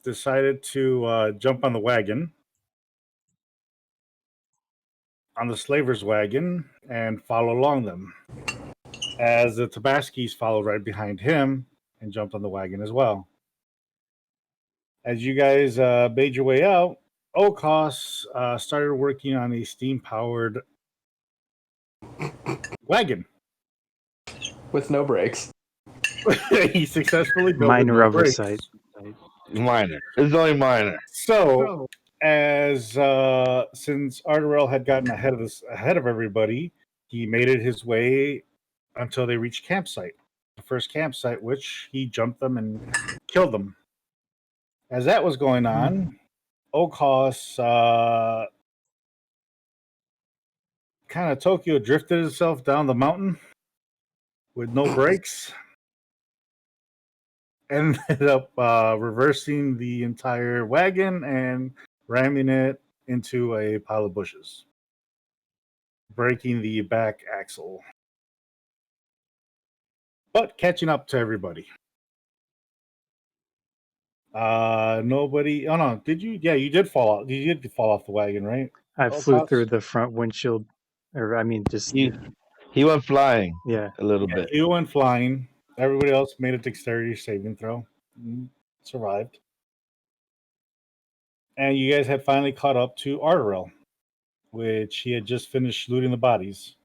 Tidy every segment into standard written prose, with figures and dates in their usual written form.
decided to jump on the wagon, on the slavers' wagon, and follow along them. As the Tabaskis followed right behind him and jumped on the wagon as well. As you guys made your way out, O'Koss started working on a steam-powered wagon. With no brakes. He successfully built minor oversight. Minor. It's only minor. So, as since Ardorel had gotten ahead of everybody, he made it his way until they reached campsite. The first campsite, which he jumped them and killed them. As that was going on, O'Koss kind of Tokyo drifted itself down the mountain with no brakes. Ended up reversing the entire wagon and ramming it into a pile of bushes, breaking the back axle, but catching up to everybody. Nobody. Oh no! Did you? Yeah, you did fall out. You did fall off the wagon, right? I flew through the front windshield, or I mean, just he went flying. Yeah, a little bit. He went flying. Everybody else made a dexterity saving throw. Survived. And you guys had finally caught up to Ardorel, which he had just finished looting the bodies.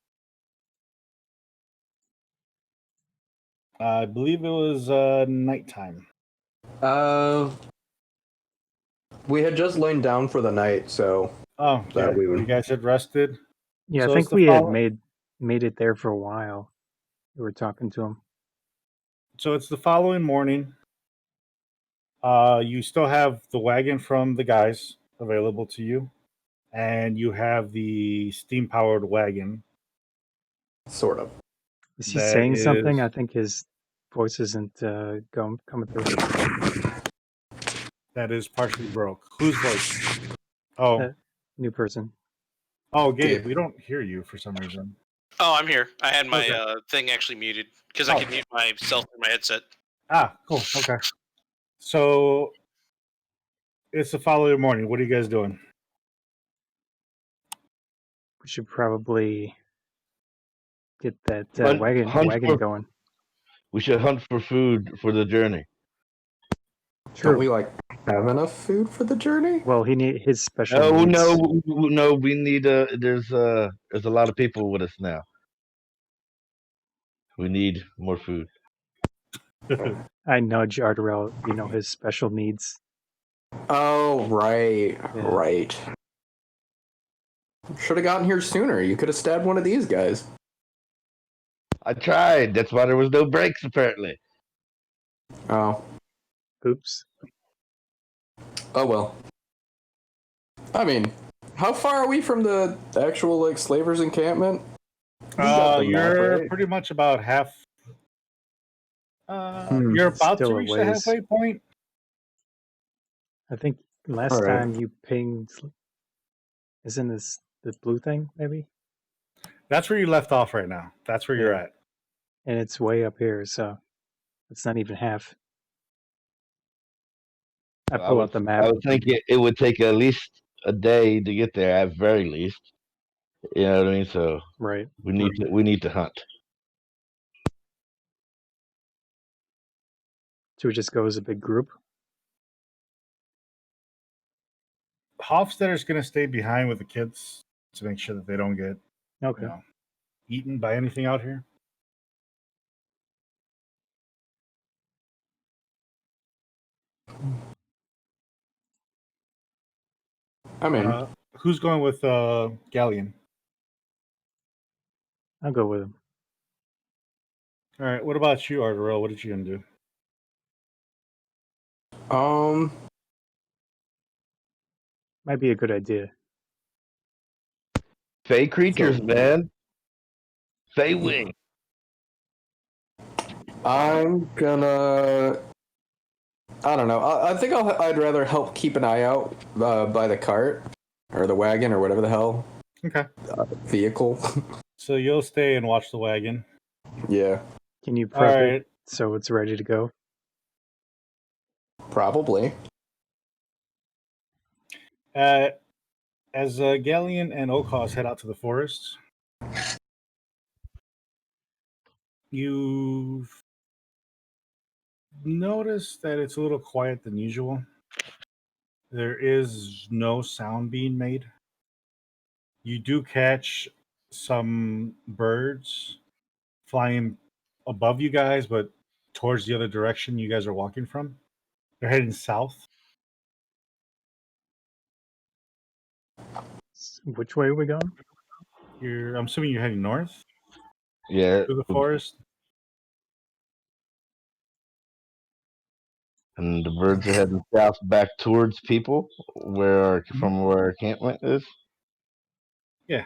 I believe it was nighttime. We had just lain down for the night, so you guys had rested. Yeah, so I think we had made it there for a while. We were talking to him. So it's the following morning. You still have the wagon from the guys available to you, and you have the steam-powered wagon. Sort of. Is he saying something? I think his voice isn't coming through. That is partially broke. Whose voice? Oh. New person. Oh, Gabe, we don't hear you for some reason. Oh, I'm here. I had my thing actually muted because I can mute myself through my headset. Ah, cool. Okay. So it's the following morning. What are you guys doing? We should probably get that wagon going. We should hunt for food for the journey. True. Don't we have enough food for the journey? Well, he need his special. No. We need. There's a lot of people with us now. We need more food. I nudge Ardorel. His special needs. Oh, right. Yeah. Right. Should have gotten here sooner. You could have stabbed one of these guys. I tried. That's why there was no brakes, apparently. Oh. Oops. Oh, well. I mean, how far are we from the actual, slavers' encampment? You're pretty much about half. You're about to reach the halfway point. I think last time you pinged... Isn't this the blue thing, maybe? That's where you left off right now. That's where you're at. And it's way up here, so it's not even half. I pull up the map. I would think it would take at least a day to get there, at very least. You know what I mean? So right, we need to hunt. Should we just go as a big group? Hofstadter's going to stay behind with the kids to make sure that they don't get eaten by anything out here. I mean, who's going with Ghaleon? I'll go with him. All right. What about you, Ardorel? What are you going to do? Might be a good idea. Fey creatures, man. Fey wing. I'm gonna... I don't know. I think I'd rather help keep an eye out by the cart or the wagon or whatever the hell. Okay. Vehicle. So you'll stay and watch the wagon. Yeah. Can you prep it so it's ready to go? Probably. As Ghaleon and O'Koss head out to the forest, you notice that it's a little quiet than usual. There is no sound being made. You do catch some birds flying above you guys, but towards the other direction you guys are walking from. They're heading south. Which way are we going? I'm assuming you're heading north Yeah. through the forest. And the birds are heading south back towards people, from where our encampment is. Yeah.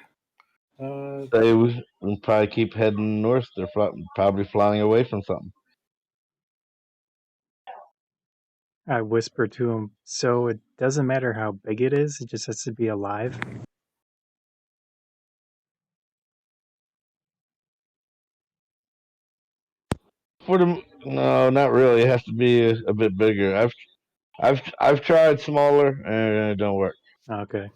They will probably keep heading north. They're probably flying away from something. I whisper to him, so it doesn't matter how big it is, it just has to be alive. No, not really. It has to be a bit bigger. I've tried smaller and it don't work. Okay.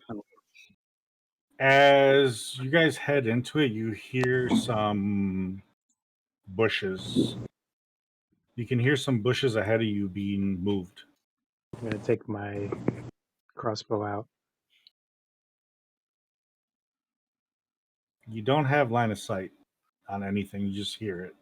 As you guys head into it, you hear some bushes. You can hear some bushes ahead of you being moved. I'm going to take my crossbow out. You don't have line of sight on anything, you just hear it.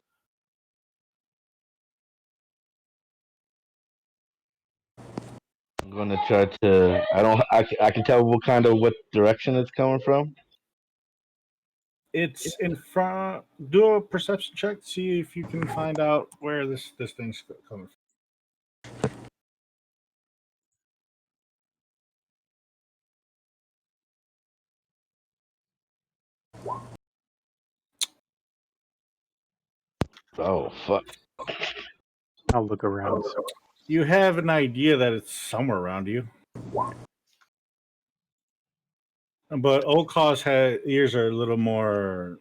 I'm gonna try to. I can tell what direction it's coming from. It's in front. Do a perception check. See if you can find out where this thing's coming from. Oh fuck! I'll look around. You have an idea that it's somewhere around you, but O'Koss ears are a little more.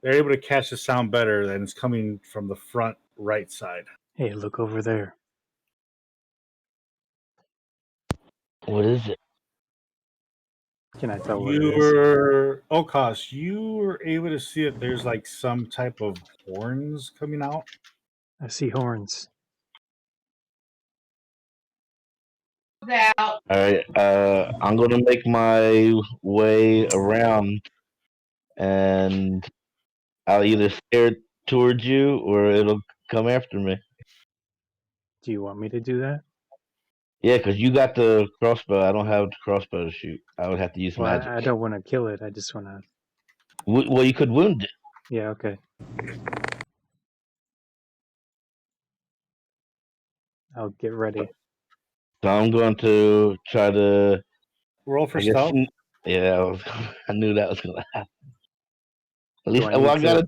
They're able to catch the sound better, than it's coming from the front right side. Hey, look over there. What is it? Can I tell what it is? O'Koss, you were able to see that there's like some type of horns coming out. I see horns. All right. I'm gonna make my way around, and I'll either steer it towards you or it'll come after me. Do you want me to do that? Yeah, because you got the crossbow. I don't have the crossbow to shoot. I would have to use Well, magic. I don't want to kill it. I just want to. Well, you could wound it. Yeah, okay. I'll get ready. So I'm going to try to. Roll for I guess. stealth. Yeah, I knew that was gonna happen. At Do least, I need I to? gotta.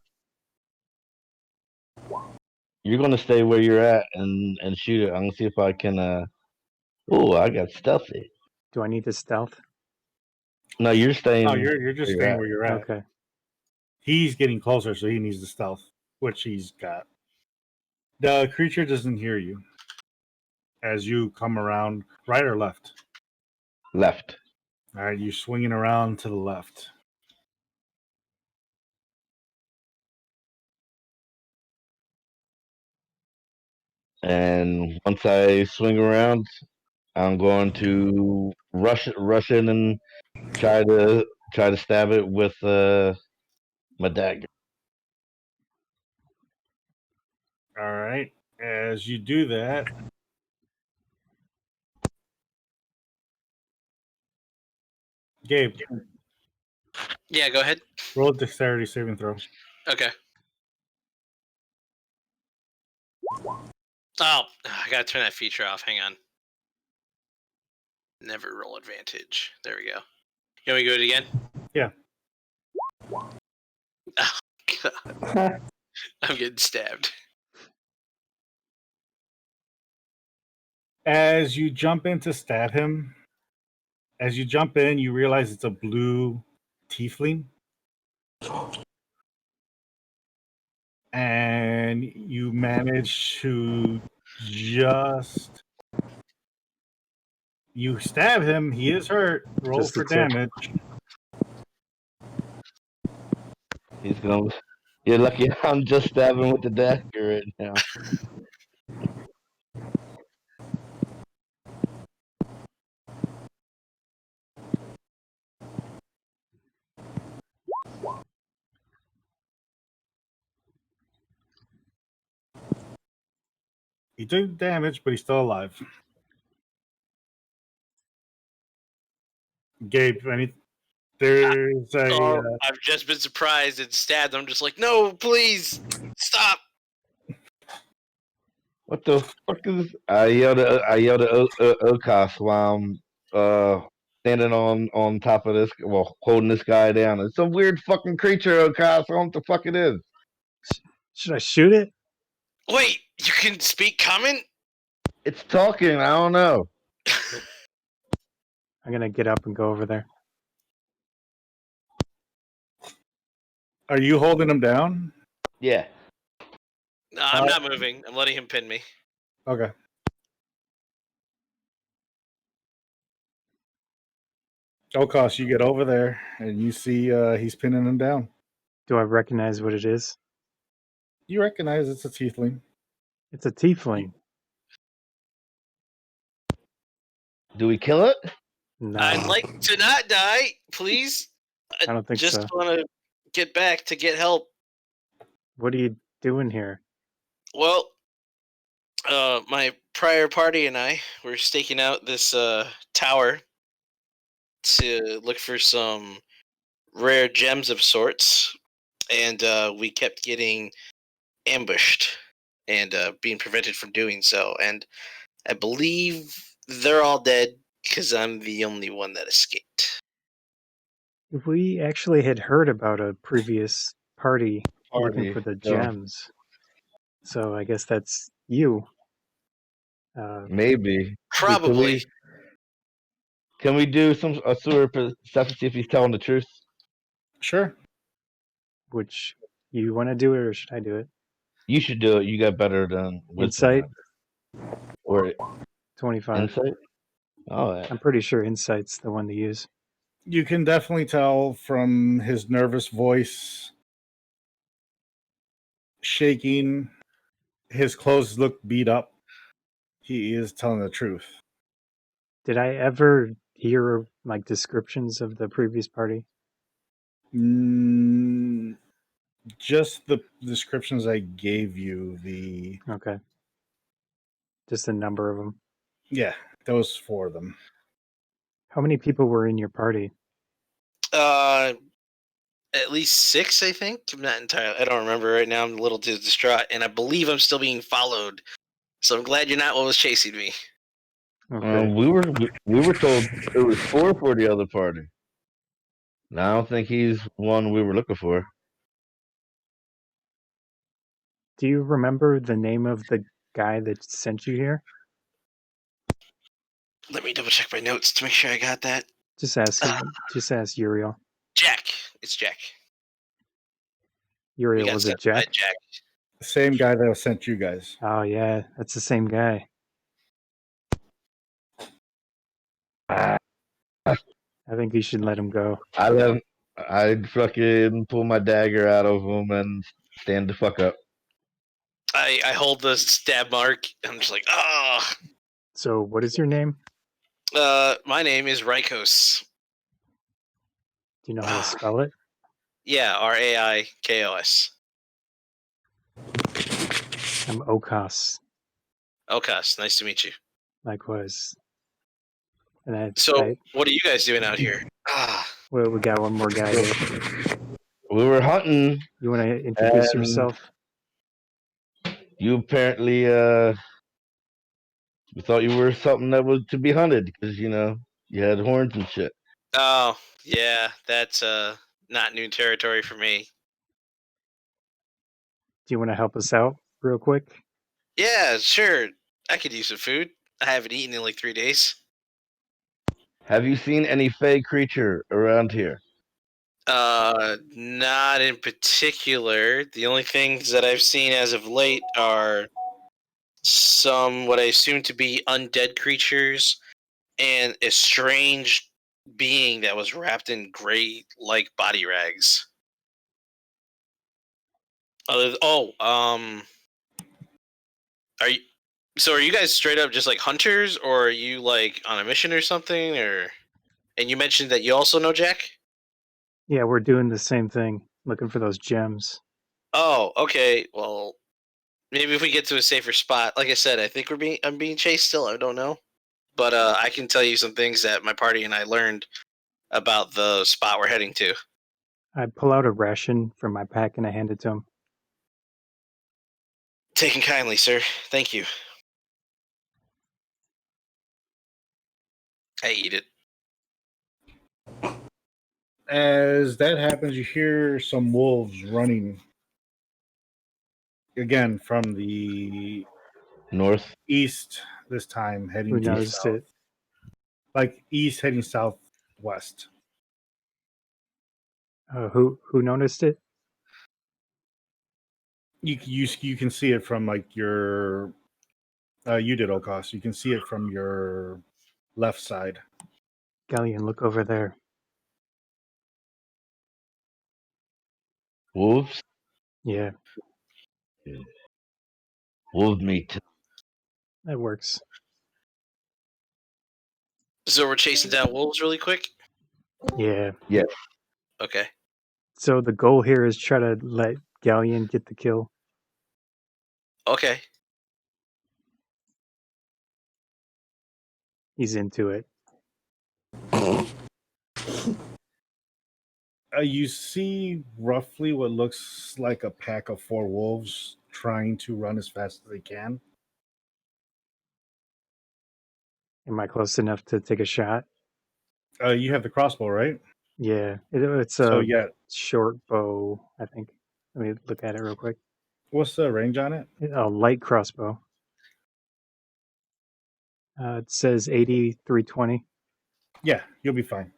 You're gonna stay where you're at and shoot it. I'm gonna see if I can. Oh, I got stealthy. Do I need to stealth? No, you're staying. Oh, you're just where staying where you're at. Okay. He's getting closer, so he needs the stealth, which he's got. The creature doesn't hear you as you come around, right or left. Left. All right, you're swinging around to the left. And once I swing around, I'm going to rush in, and try to stab it with my dagger. All right, as you do that, Gabe, Yeah, go ahead. roll a dexterity saving throw. Okay. Oh, I gotta turn that feature off. Hang on. Never roll advantage. There we go. You want me to do it again? Yeah. Oh, God. I'm getting stabbed. As you jump in to stab him, as you jump in, you realize it's a blue tiefling. And you manage to just You stab him. He is hurt. Roll Just a for tick. damage. He's gonna. You're lucky I'm just stabbing with the dagger right now. He took damage, but he's still alive. Gabe, there's a I've just been surprised and stabbed. I'm just like, no, please stop. What the fuck is? I yelled at O'Koss while I'm standing on top of this, well, holding this guy down. It's a weird fucking creature, O'Koss. I don't know what the fuck it is. Should I shoot it? Wait, you can speak common? It's talking. I don't know. I'm gonna get up and go over there. Are you holding him down? Yeah. No, I'm not moving. I'm letting him pin me. Okay. O'Koss, you get over there and you see he's pinning him down. Do I recognize what it is? You recognize it's a tiefling. It's a tiefling. Do we kill it? No, I'd like to not die, please. I don't think just so. want to get back to get help. What are you doing here? Well, my prior party and I were staking out this tower to look for some rare gems of sorts, and we kept getting ambushed and being prevented from doing so. And I believe they're all dead because I'm the only one that escaped. We actually had heard about a previous party looking for the yeah. gems. So I guess that's you. Maybe. Probably. Can we do a sewer perception, see if he's telling the truth? Sure. Which you want to do it, or should I do it? You should do it. You got better than Insight? Or 25. insight? Oh, yeah. I'm pretty sure insight's the one to use. You can definitely tell from his nervous voice, shaking, his clothes look beat up. He is telling the truth. Did I ever hear like descriptions of the previous party? Just the descriptions I gave you. Okay. Just a number of them. Yeah, those 4 of them. How many people were in your party? At least 6, I think. I'm not entirely. I don't remember right now. I'm a little too distraught, and I believe I'm still being followed. So I'm glad you're not what was chasing me. Okay. We were told it was 4 for the other party. Now I don't think he's one we were looking for. Do you remember the name of the guy that sent you here? Let me double check my notes to make sure I got that. Just ask him. Just ask Uriel. Jack. It's Jack. Uriel, was it Jack? Jack. The same guy that sent you guys. Oh yeah, that's the same guy. I think you should let him go. I'd fucking pull my dagger out of him and stand the fuck up. I hold the stab mark. I'm just like, ah. Oh. So, what is your name? My name is Raikos. Do you know how to spell it? Yeah, Raikos. I'm O'Koss. O'Koss, nice to meet you. Likewise. And what are you guys doing out here? Well, we got one more guy here. We were hunting. You want to introduce yourself? You apparently we thought you were something that was to be hunted because you had horns and shit. Oh yeah, that's not new territory for me. Do you want to help us out real quick? Yeah, sure. I could use some food. I haven't eaten in like 3 days. Have you seen any fey creature around here? Not in particular. The only things that I've seen as of late are some what I assume to be undead creatures and a strange being that was wrapped in gray-like body rags. Are you? So are you guys straight up just like hunters, or are you like on a mission or something? Or and you mentioned that you also know Jack. Yeah, we're doing the same thing, looking for those gems. Oh, okay. Well, maybe if we get to a safer spot. Like I said, I think I'm being chased still. I don't know, but I can tell you some things that my party and I learned about the spot we're heading to. I pull out a ration from my pack and I hand it to him. Taken kindly, sir. Thank you. I eat it. As that happens, you hear some wolves running again from the North. east this time, heading Who due noticed south. it? Like east heading southwest. Who noticed it? You can see it from like your you did, O'Koss. You can see it from your left side. Ghaleon, look over there. Wolves? Yeah, Wolf meat. that works. So we're chasing down wolves really quick. Yeah. Yes. Okay. So the goal here is try to let Ghaleon get the kill. Okay. He's into it. You see roughly what looks like a pack of 4 wolves trying to run as fast as they can. Am I close enough to take a shot? You have the crossbow, right? Yeah, it's So a yeah, short bow, I think. Let me look at it real quick. what's the range on it? A light crossbow. It says 80, 320. Yeah, you'll be fine.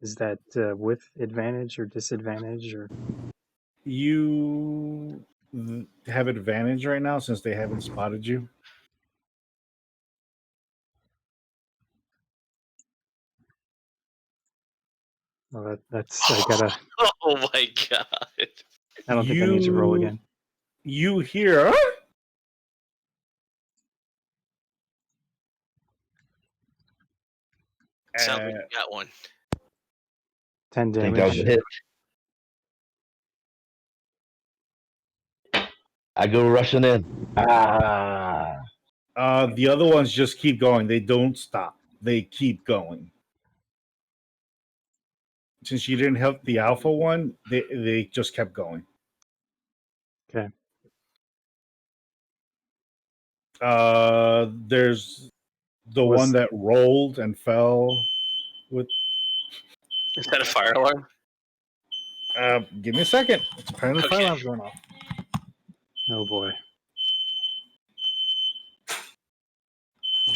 Is that with advantage or disadvantage? Or You have advantage right now since they haven't spotted you. well, that's I gotta. Oh my god. I don't think I need to roll again. You hear? Sounds like you got one. 10 I think that was damage. a hit. I go rushing in. Ah. The other ones just keep going. They don't stop. They keep going. Since you didn't help the alpha one, they just kept going. Okay. There's the Was- one that rolled and fell with. Is that a fire alarm? Give me a second. Apparently, the fire Okay. alarm's going off. Oh boy.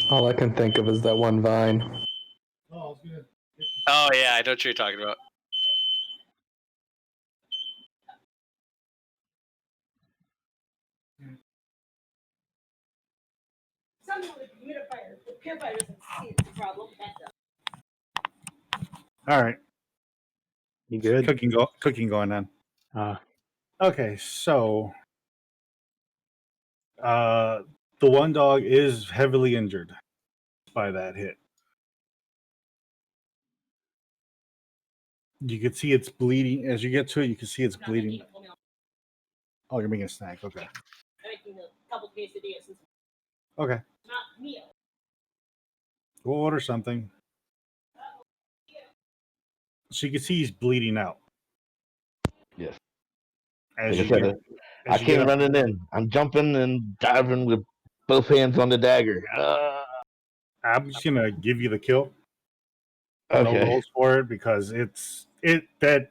All I can think of is that one vine. Oh, it's good. Oh yeah, I know what you're talking about. Something with the humidifier. The purifier doesn't see it's a problem. That does. All right, You good? cooking going on. Ah, Okay, so the one dog is heavily injured by that hit. You can see it's bleeding. As you get to it, you can see it's bleeding. Oh, you're making a snack. Okay. I'm making a couple quesadillas. Okay. Not meal. We'll order something. So you can see he's bleeding out. Yes. As Like I you said, get, I as you get came up, running in. I'm jumping and diving with both hands on the dagger. I'm just gonna give you the kill. No Okay. rolls for it because that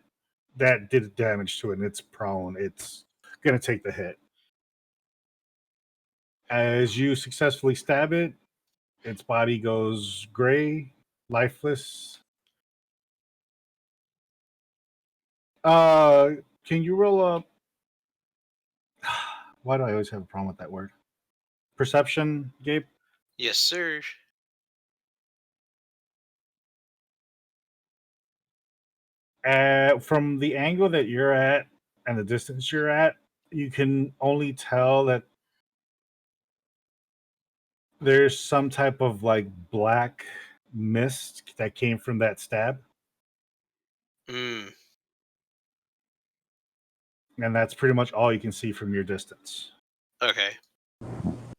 did damage to it and it's prone. It's gonna take the hit. As you successfully stab it, its body goes gray, lifeless. Can you roll up? Why do I always have a problem with that word? Perception, Gabe? Yes, sir. From the angle that you're at and the distance you're at, you can only tell that there's some type of like black mist that came from that stab, Mm. and that's pretty much all you can see from your distance. Okay.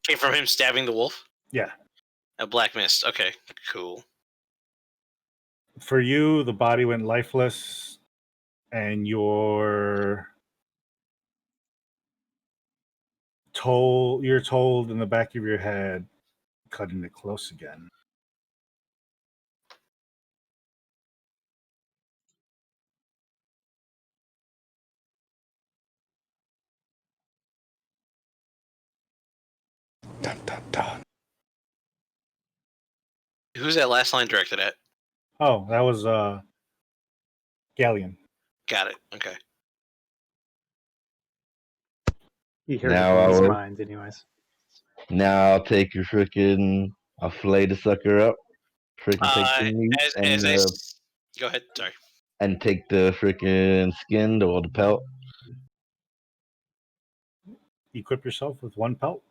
Came from him stabbing the wolf? Yeah. A black mist. Okay, cool. For you, the body went lifeless, and you're told in the back of your head, cutting it close again. Dun, dun, dun. Who's that last line directed at? Oh, that was Ghaleon. Got it. Okay. He heard Now it I in his will. mind, anyways. Now I'll take your freaking. I'll fillet the sucker up. Freaking take the meat Go ahead. Sorry. and take the freaking skin or the pelt. Equip yourself with one pelt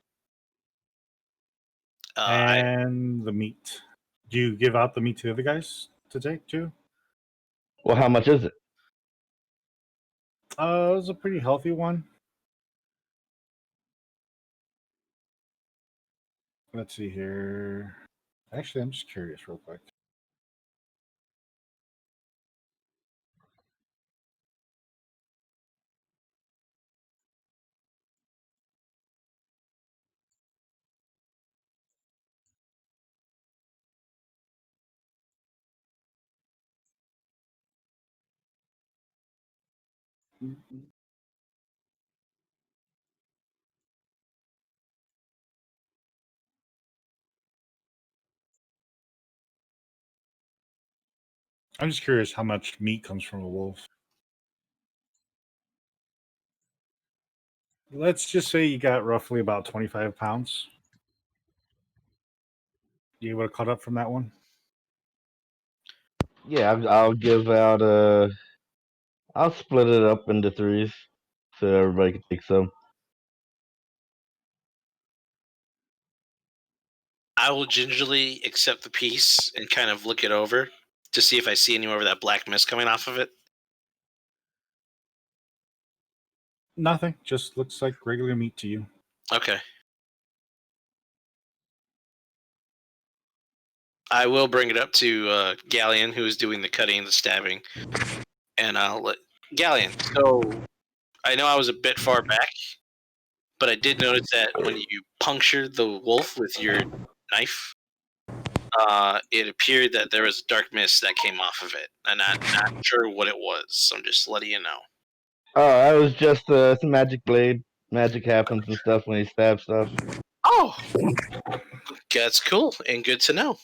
I and the meat. Do you give out the meat to the other guys to take too? Well, how much is it? It was a pretty healthy one. Let's see here. Actually, I'm just curious real quick. I'm just curious how much meat comes from a wolf. Let's just say you got roughly about 25 pounds. You able to cut up from that one? Yeah, I'll give out I'll split it up into threes so everybody can take some. I will gingerly accept the piece and kind of look it over to see if I see any more of that black mist coming off of it. Nothing. Just looks like regular meat to you. Okay. I will bring it up to Ghaleon, who is doing the cutting and the stabbing, and I'll let Ghaleon. So I know I was a bit far back, but I did notice that when you punctured the wolf with your knife, it appeared that there was a dark mist that came off of it. I'm not sure what it was, so I'm just letting you know. Oh, I was just it's a magic blade. Magic happens and stuff when you stab stuff. Oh, that's cool and good to know.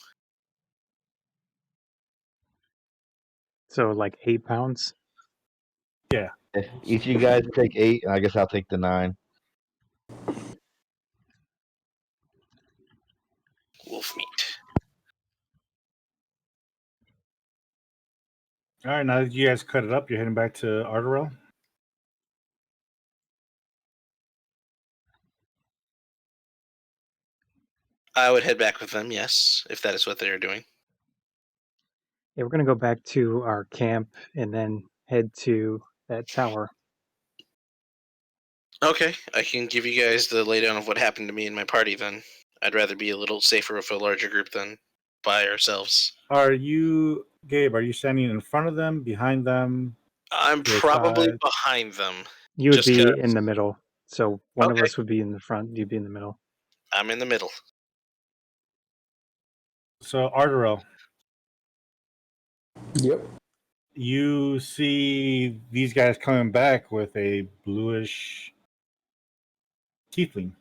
So, like 8 pounds? Yeah. If each of you guys take 8, I guess I'll take the 9. Wolf meat. All right. Now that you guys cut it up, you're heading back to Ardorel. I would head back with them, yes, if that is what they're doing. Yeah, we're going to go back to our camp and then head to that tower. Okay, I can give you guys the laydown of what happened to me and my party then. I'd rather be a little safer with a larger group than by ourselves. Are you, Gabe, are you standing in front of them, behind them? I'm Your probably side? behind them. You would Just be 'cause- in the middle. So one of Okay. us would be in the front, you'd be in the middle. I'm in the middle. So, Ardorel, Yep. you see these guys coming back with a bluish tiefling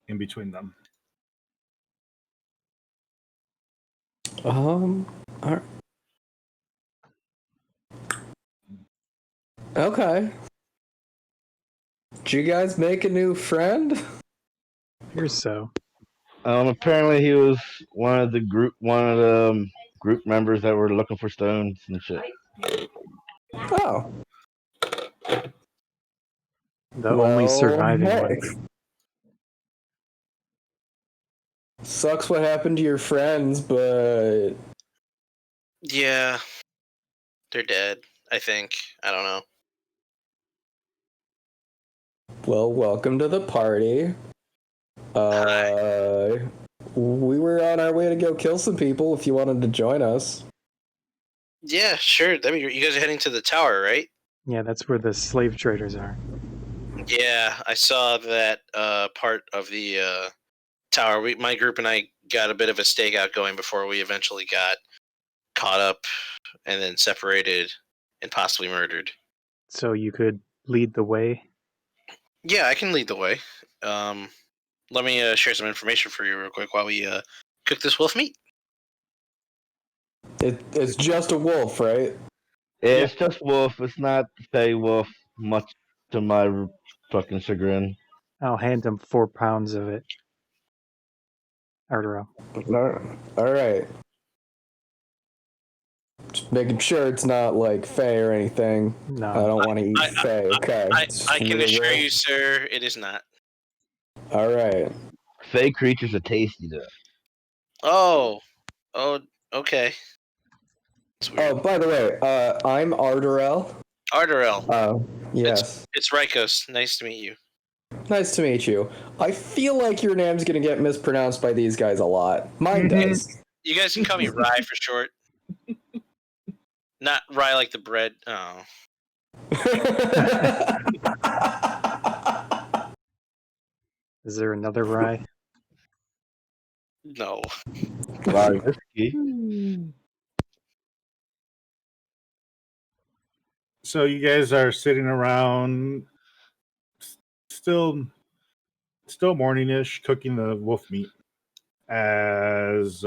in between them. All right. Okay. Did you guys make a new friend? Here's so. Apparently he was one of the group members that were looking for stones and shit. Oh, The only surviving hey. one. Sucks what happened to your friends, but Yeah, they're dead. I think. I don't know. well, welcome to the party. We were on our way to go kill some people if you wanted to join us. Yeah, sure. That'd be great. You guys are heading to the tower, right? Yeah, that's where the slave traders are. Yeah, I saw that part of the tower. My group and I got a bit of a stakeout going before we eventually got caught up and then separated and possibly murdered. So you could lead the way. Yeah, I can lead the way. Let me share some information for you real quick while we cook this wolf meat. It's just a wolf, right? It's just wolf. It's not Fey wolf, much to my fucking chagrin. I'll hand him 4 pounds of it. Ardorel. All right. Just making sure it's not like Fey or anything. No. I don't want to eat Fey. Okay. I can assure you, sir, it is not. All right. Fey creatures are tasty though. Oh, okay. Oh, by the way, I'm Ardorel. Ardorel. Oh, yes. It's Rykos. Nice to meet you. Nice to meet you. I feel like your name's gonna get mispronounced by these guys a lot. Mine does. You guys can call me Rye for short. Not Rye like the bread. Oh. Is there another rye? No. Rye whiskey. So you guys are sitting around, still morningish, cooking the wolf meat. As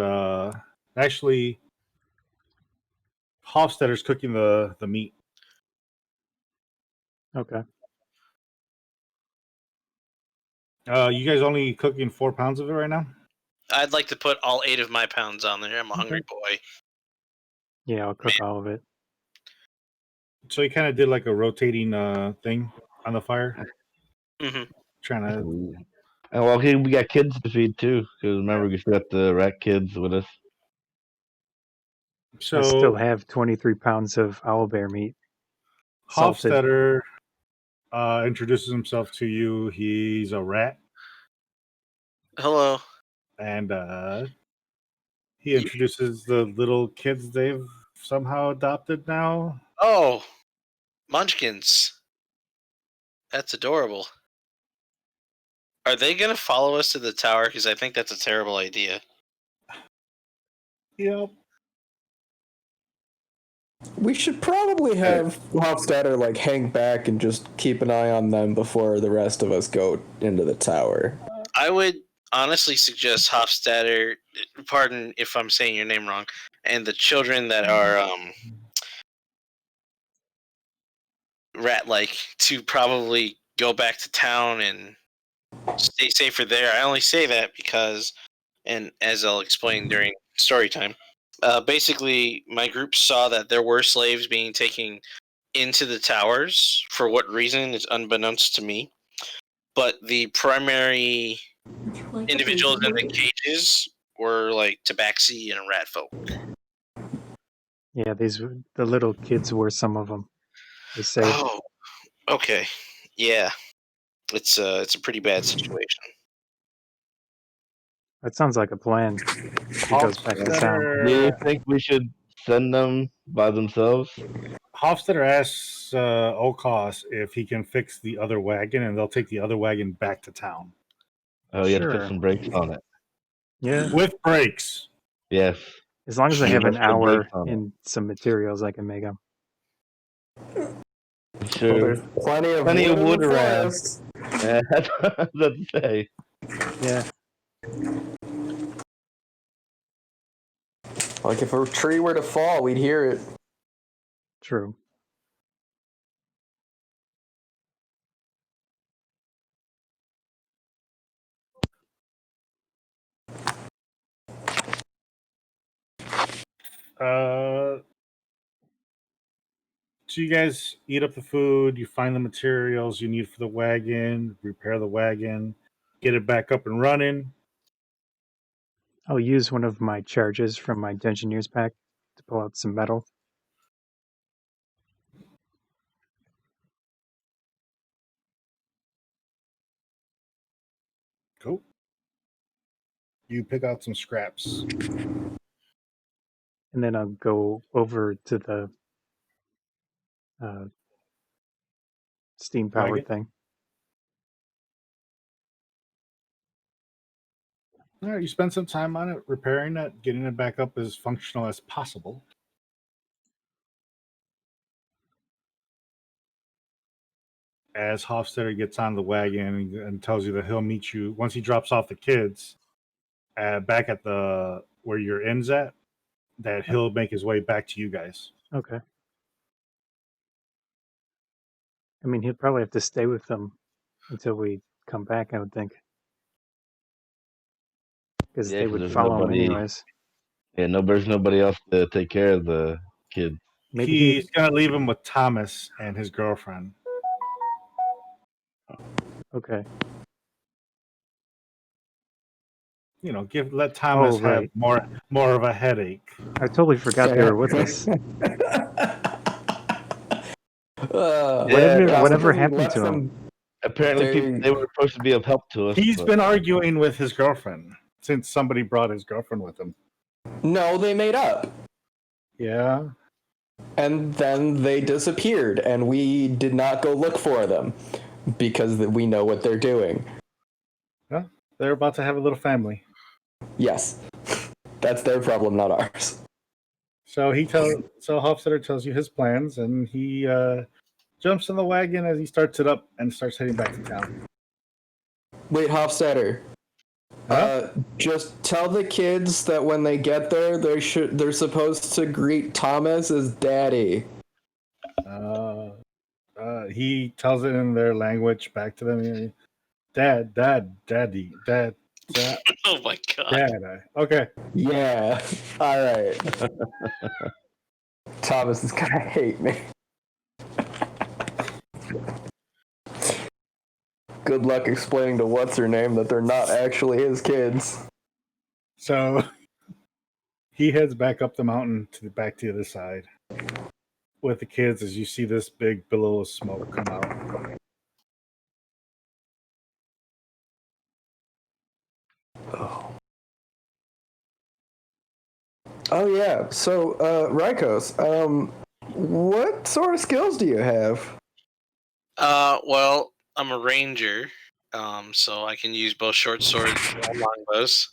actually, Hofstadter's cooking the meat. Okay. You guys only cooking 4 pounds of it right now? I'd like to put all 8 of my pounds on there. I'm a hungry boy. Yeah, I'll cook all of it. So you kind of did like a rotating thing on the fire, Mm-hmm. trying to. And well, we got kids to feed too. Because remember, we got the rat kids with us. I still So have 23 pounds of owlbear meat. Salted. Hofstadter introduces himself to you. He's a rat, Hello. and he introduces the little kids they've somehow adopted now. Oh, Munchkins. That's adorable. Are they going to follow us to the tower? Because I think that's a terrible idea. Yep. We should probably have Hofstadter like hang back and just keep an eye on them before the rest of us go into the tower. I would honestly suggest Hofstadter, pardon if I'm saying your name wrong, and the children that are rat-like to probably go back to town and stay safer there. I only say that because, and as I'll explain during story time, basically my group saw that there were slaves being taken into the towers. For what reason is unbeknownst to me. But the primary individuals in the cages were like tabaxi and rat folk. Yeah, the little kids were some of them. They say. Oh, okay. Yeah. It's a pretty bad situation. That sounds like a plan. He goes back to town. Do you think we should send them by themselves? Hofstadter asks O'Koss if he can fix the other wagon, and they'll take the other wagon back to town. Oh, you have to Sure. put some brakes on it. Yeah. With brakes. Yes. As long as I have an Let's put hour brakes on it. and some materials, I can make them. Sure. Well, there's plenty of wood in the around. forest. Yeah, that's what I was about to say. Yeah. Like if a tree were to fall, we'd hear it. True. So you guys eat up the food, you find the materials you need for the wagon, repair the wagon, get it back up and running. I'll use one of my charges from my Dungeoneer's pack to pull out some metal. Cool. You pick out some scraps. And then I'll go over to the steam-powered Wagon? thing. All right, you spend some time on it, repairing it, getting it back up as functional as possible. As Hofstadter gets on the wagon and tells you that he'll meet you once he drops off the kids back at the where your inn's at, that he'll make his way back to you guys. Okay. I mean, he'll probably have to stay with them until we come back, I would think. Because Yeah, they 'cause would there's follow him nobody- anyways. Yeah, there's nobody else to take care of the kid. Maybe He's gonna leave him with Thomas and his girlfriend. Okay. You know, let Thomas right. have more of a headache. I totally forgot they were with us. Whatever happened to him? Apparently, they were supposed to be of help to us. He's but- been arguing with his girlfriend since somebody brought his girlfriend with him. No, they made up. Yeah. And then they disappeared, and we did not go look for them because we know what they're doing. Well, they're about to have a little family. Yes. That's their problem, not ours. So Hofstadter tells you his plans, and he jumps in the wagon as he starts it up and starts heading back to town. Wait, Hofstadter. Huh? Just tell the kids that when they get there, they're supposed to greet Thomas as Daddy. He tells it in their language back to them. Dad, Daddy, Dad. Oh my god. Dad. Okay. Yeah. All right. Thomas is gonna hate me. Good luck explaining to what's her name that they're not actually his kids. So he heads back up the mountain back to the other side with the kids as you see this big billow of smoke come out. Oh yeah. So, Rykos, what sort of skills do you have? Well, I'm a ranger, so I can use both short swords and longbows.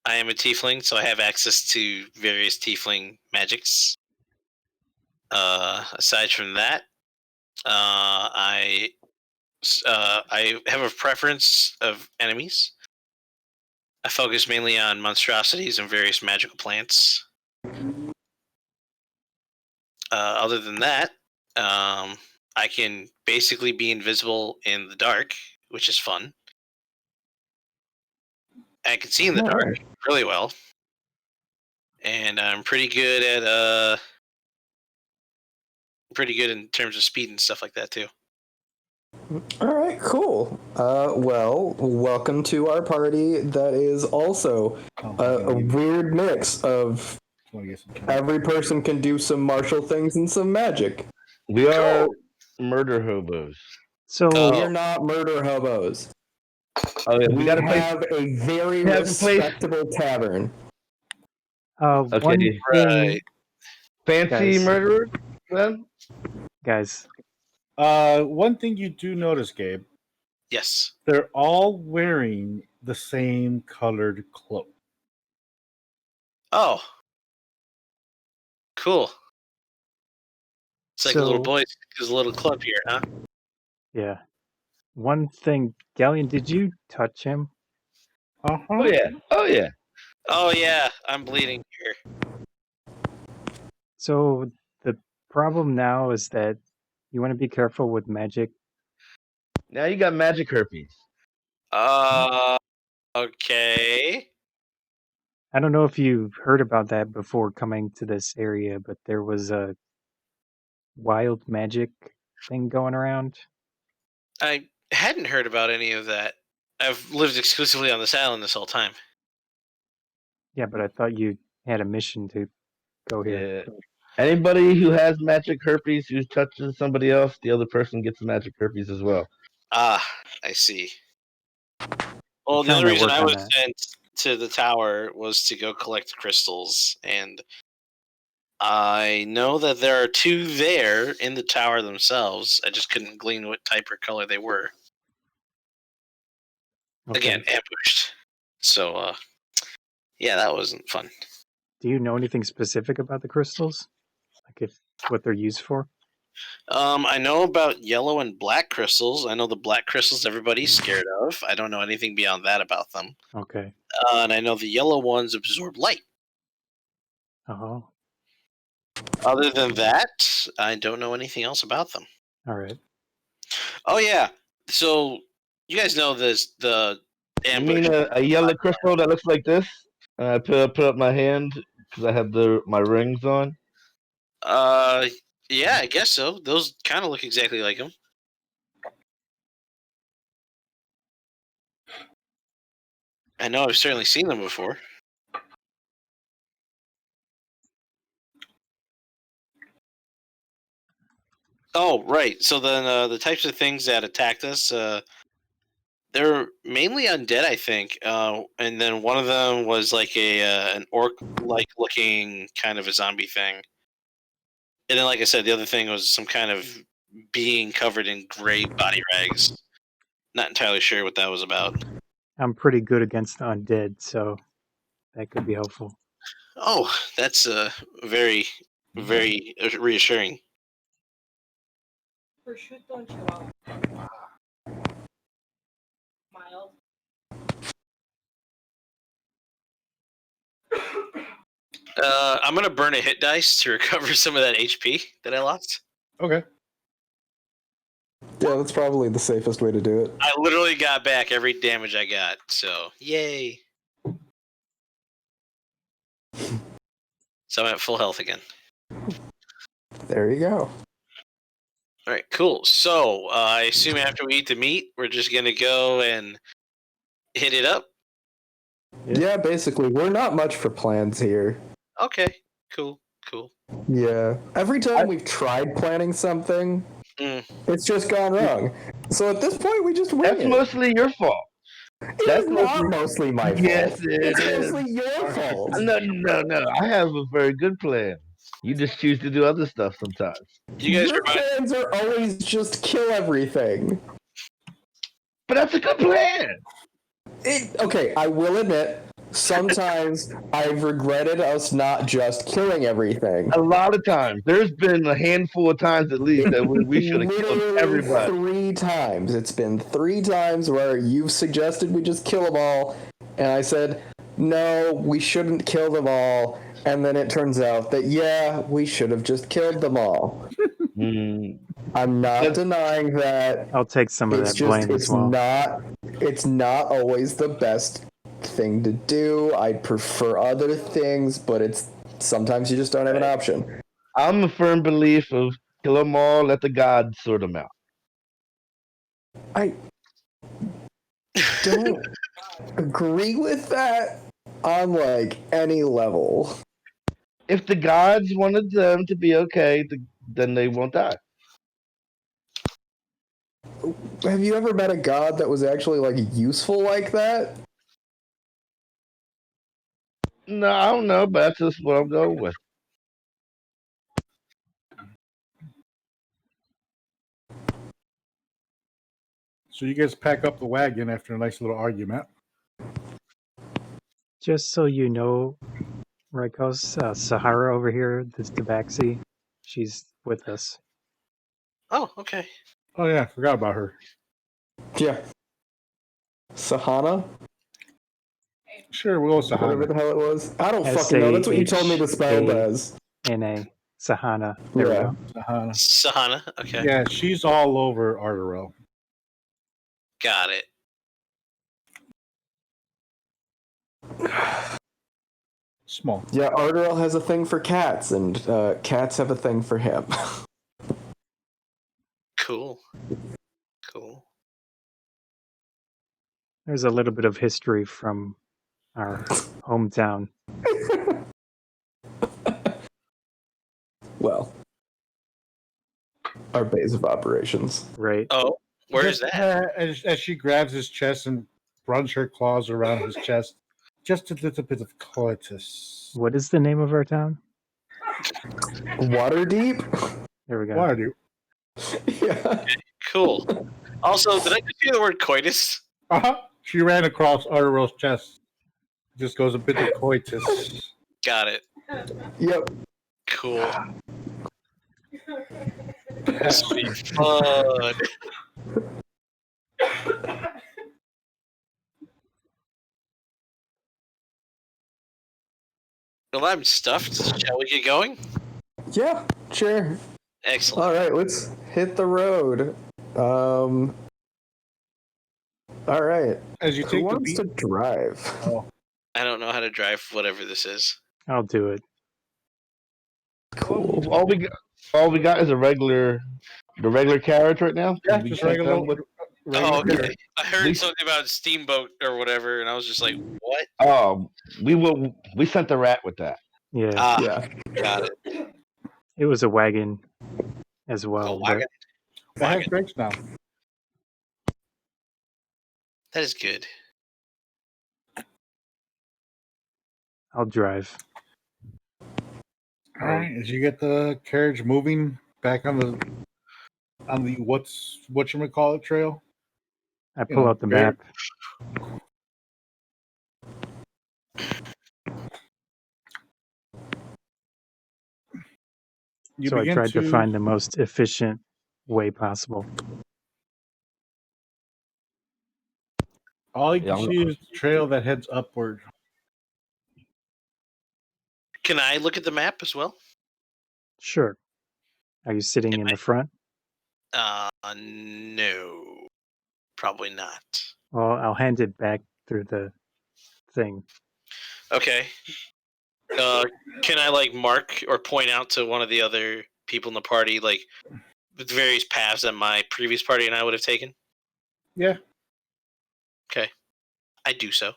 I am a tiefling, so I have access to various tiefling magics. Aside from that, I have a preference of enemies. I focus mainly on monstrosities and various magical plants. Other than that, I can basically be invisible in the dark, which is fun. I can see in the dark really well. And I'm pretty good at pretty good in terms of speed and stuff like that too. All right, cool. Well, welcome to our party that is also a weird mix of every person can do some martial things and some magic. We are murder hobos. So We are not murder hobos. Oh yeah, We got have a very We have a place- respectable tavern. one Okay, thing, fancy Guys. murderer then? guys, One thing you do notice, Gabe, Yes. they're all wearing the same colored cloak. Oh. Cool. It's like a little So- boys, there's a little club here, huh? yeah. One thing, Ghaleon, did you touch him? Oh yeah, oh yeah. Oh yeah, I'm bleeding here. So the problem now is that you want to be careful with magic. Now you got magic herpes. Okay. I don't know if you've heard about that before coming to this area, but there was a wild magic thing going around. I hadn't heard about any of that. I've lived exclusively on this island this whole time. Yeah, but I thought you had a mission to go here. Yeah. Anybody who has magic herpes who touches somebody else, the other person gets magic herpes as well. Ah, I see. Well, the trying only to reason work I on was that. sent to the tower was to go collect crystals, and I know that there are 2 there in the tower themselves. I just couldn't glean what type or color they were. Okay. Again, ambushed. So, yeah, that wasn't fun. Do you know anything specific about the crystals? Like what they're used for? I know about yellow and black crystals. I know the black crystals everybody's scared of. I don't know anything beyond that about them. Okay. And I know the yellow ones absorb light. Oh, Other than that, I don't know anything else about them. all right. Oh yeah, so you guys know the You ambush. mean a yellow crystal that looks like this? I put up my hand because I have my rings on. Yeah, I guess so. Those kind of look exactly like them. I know I've certainly seen them before. Oh, right. So then the types of things that attacked us, they're mainly undead, I think. And then one of them was like an orc-like looking kind of a zombie thing. And then, like I said, the other thing was some kind of being covered in gray body rags. Not entirely sure what that was about. I'm pretty good against undead, so that could be helpful. Oh, that's very, very reassuring. Prosciutto and mild. I'm gonna burn a hit dice to recover some of that HP that I lost. Okay. Yeah, that's probably the safest way to do it. I literally got back every damage I got, so yay! So I'm at full health again. There you go. All right, cool. So I assume after we eat the meat, we're just gonna go and hit it up. Yeah, basically, we're not much for plans here. Okay, cool. Yeah. Every time we've tried planning something, it's just gone wrong. So at this point, we just wing That's it. mostly your fault. That's not mostly my fault. Yes, It's mostly your fault. No. I have a very good plan. You just choose to do other stuff sometimes. You guys Your plans are always just kill everything. But that's a good plan. Okay, I will admit, sometimes I've regretted us not just killing everything. A lot of times. There's been a handful of times at least that we should have killed everybody. 3 times. It's been 3 times where you've suggested we just kill them all, and I said, no, we shouldn't kill them all. And then it turns out that, yeah, we should have just killed them all. I'm not denying that. I'll take some of that blame as well. It's not always the best thing to do. I'd prefer other things, but sometimes you just don't have an option. I'm a firm belief of kill them all, let the gods sort them out. I don't agree with that on like any level. If the gods wanted them to be okay, then they won't die. Have you ever met a god that was actually like useful like that? No, I don't know, but that's just what I'm going with. So you guys pack up the wagon after a nice little argument. Just so you know, O'Koss, Sahara over here, this Tabaxi, she's with us. Oh, okay. Oh yeah, forgot about her. Yeah. Sahana? Sure, we'll go Sahana. Whatever the hell it was. I don't fucking know. That's what you told me to spell as. N-A. Sahana. There we go. Sahana. Okay. Yeah, she's all over Ardorel. Got it. Small. Yeah, Ardorel has a thing for cats, and cats have a thing for him. Cool. Cool. There's a little bit of history from our hometown. Well, our base of operations. Right. Oh, where is Just, that? as she grabs his chest and runs her claws around his chest, just a little bit of coitus. What is the name of our town? Waterdeep? There we go. Why do you? Yeah. Cool. Also, did I just hear the word coitus? She ran across Ardorel's chest. Just goes a bit of coitus. Got it. Yep. Cool. This will be fun. Well, I'm stuffed. Shall we get going? Yeah, sure. Excellent. All right, let's hit the road. All right. As you Who take the wants beat, to drive? I don't know how to drive whatever this is. I'll do it. Cool. All we got is the regular carriage right now. yeah, We just can't regular. come with- Oh, regular- okay. I heard something about steamboat or whatever, and I was just like, what? Oh, we sent the rat with that. Yeah. Ah, Yeah. got it. It was a wagon as well. A wagon? That has brakes now. That is good. I'll drive. All right, as you get the carriage moving back on the whatchamacallit trail. I pull out the very- map. So I tried to find the most efficient way possible. All you can see is the trail that heads upward. Can I look at the map as well? Sure. Are you sitting in the front? No. Probably not. Well, I'll hand it back through the thing. Okay. Can I mark or point out to one of the other people in the party the various paths that my previous party and I would have taken? Yeah. Okay. I do so.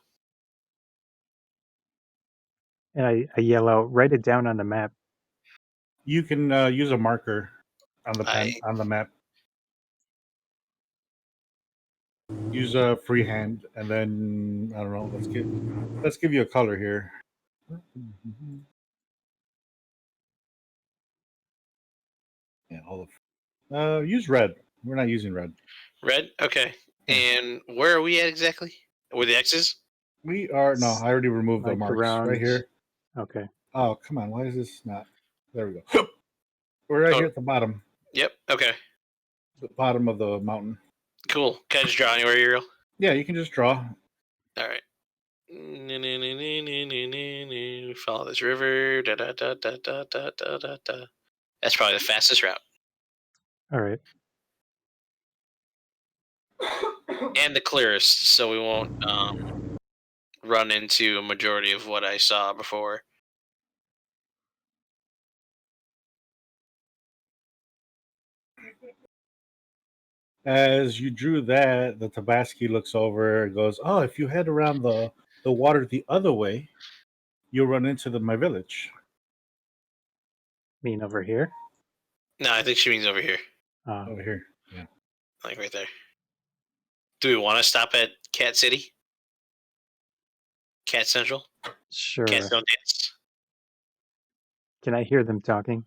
And I yell out, write it down on the map. You can use a marker on the pen on the map. Use a freehand, and then I don't know. Let's give you a color here. Yeah, use red. We're not using red. Red? Okay. And where are we at exactly? Where the X's? We are no. I already removed the marks around... right here. Okay. Oh, come on. Why is this not? There we go. We're right here at the bottom. Yep. Okay. The bottom of the mountain. Cool. Can I just draw anywhere, Uriel? Yeah, you can just draw. All right. Follow this river. Da, da, da, da, da, da, da, da, da. That's probably the fastest route. All right. And the clearest, so we won't run into a majority of what I saw before. As you drew that, the Tabaski looks over and goes, "Oh, if you head around the water the other way, you'll run into my village." Mean over here? No, I think she means over here. Over here. Yeah. Like right there. Do we want to stop at Cat City? Cat Central? Sure. Cats don't dance. Can I hear them talking?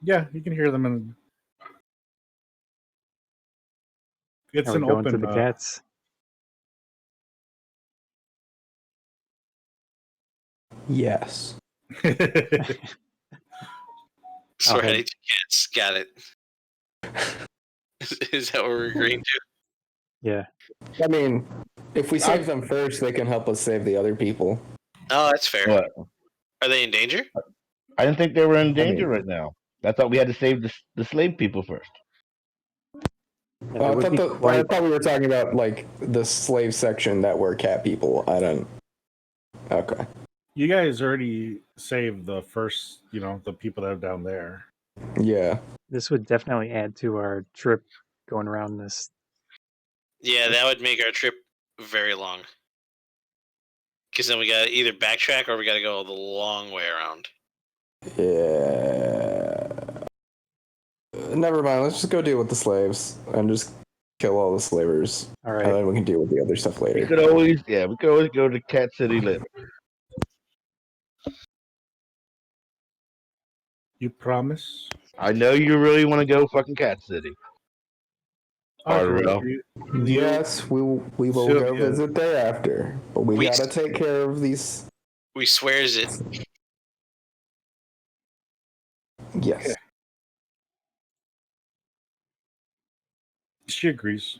Yeah, you can hear them in. It's Are we an going open. to the cats? Yes. So we're heading to Cats. Got it. Is that what we're agreeing to? Yeah. I mean, if we save them first, they can help us save the other people. Oh, that's fair. What? Are they in danger? I didn't think they were in danger right now. I thought we had to save the slave people first. Yeah, I thought we were talking about the slave section that were cat people. I don't. Okay. You guys already saved the first, the people that are down there. Yeah. This would definitely add to our trip going around this. Yeah, that would make our trip very long. Because then we got to either backtrack or we got to go the long way around. Yeah. Never mind. Let's just go deal with the slaves and just kill all the slavers. All right. And then we can deal with the other stuff later. We could always go to Cat City later. You promise? I know you really want to go fucking Cat City. Ardorel. Yes, we will go visit thereafter, but we gotta take care of these. We swears it. Yes. Okay. She agrees.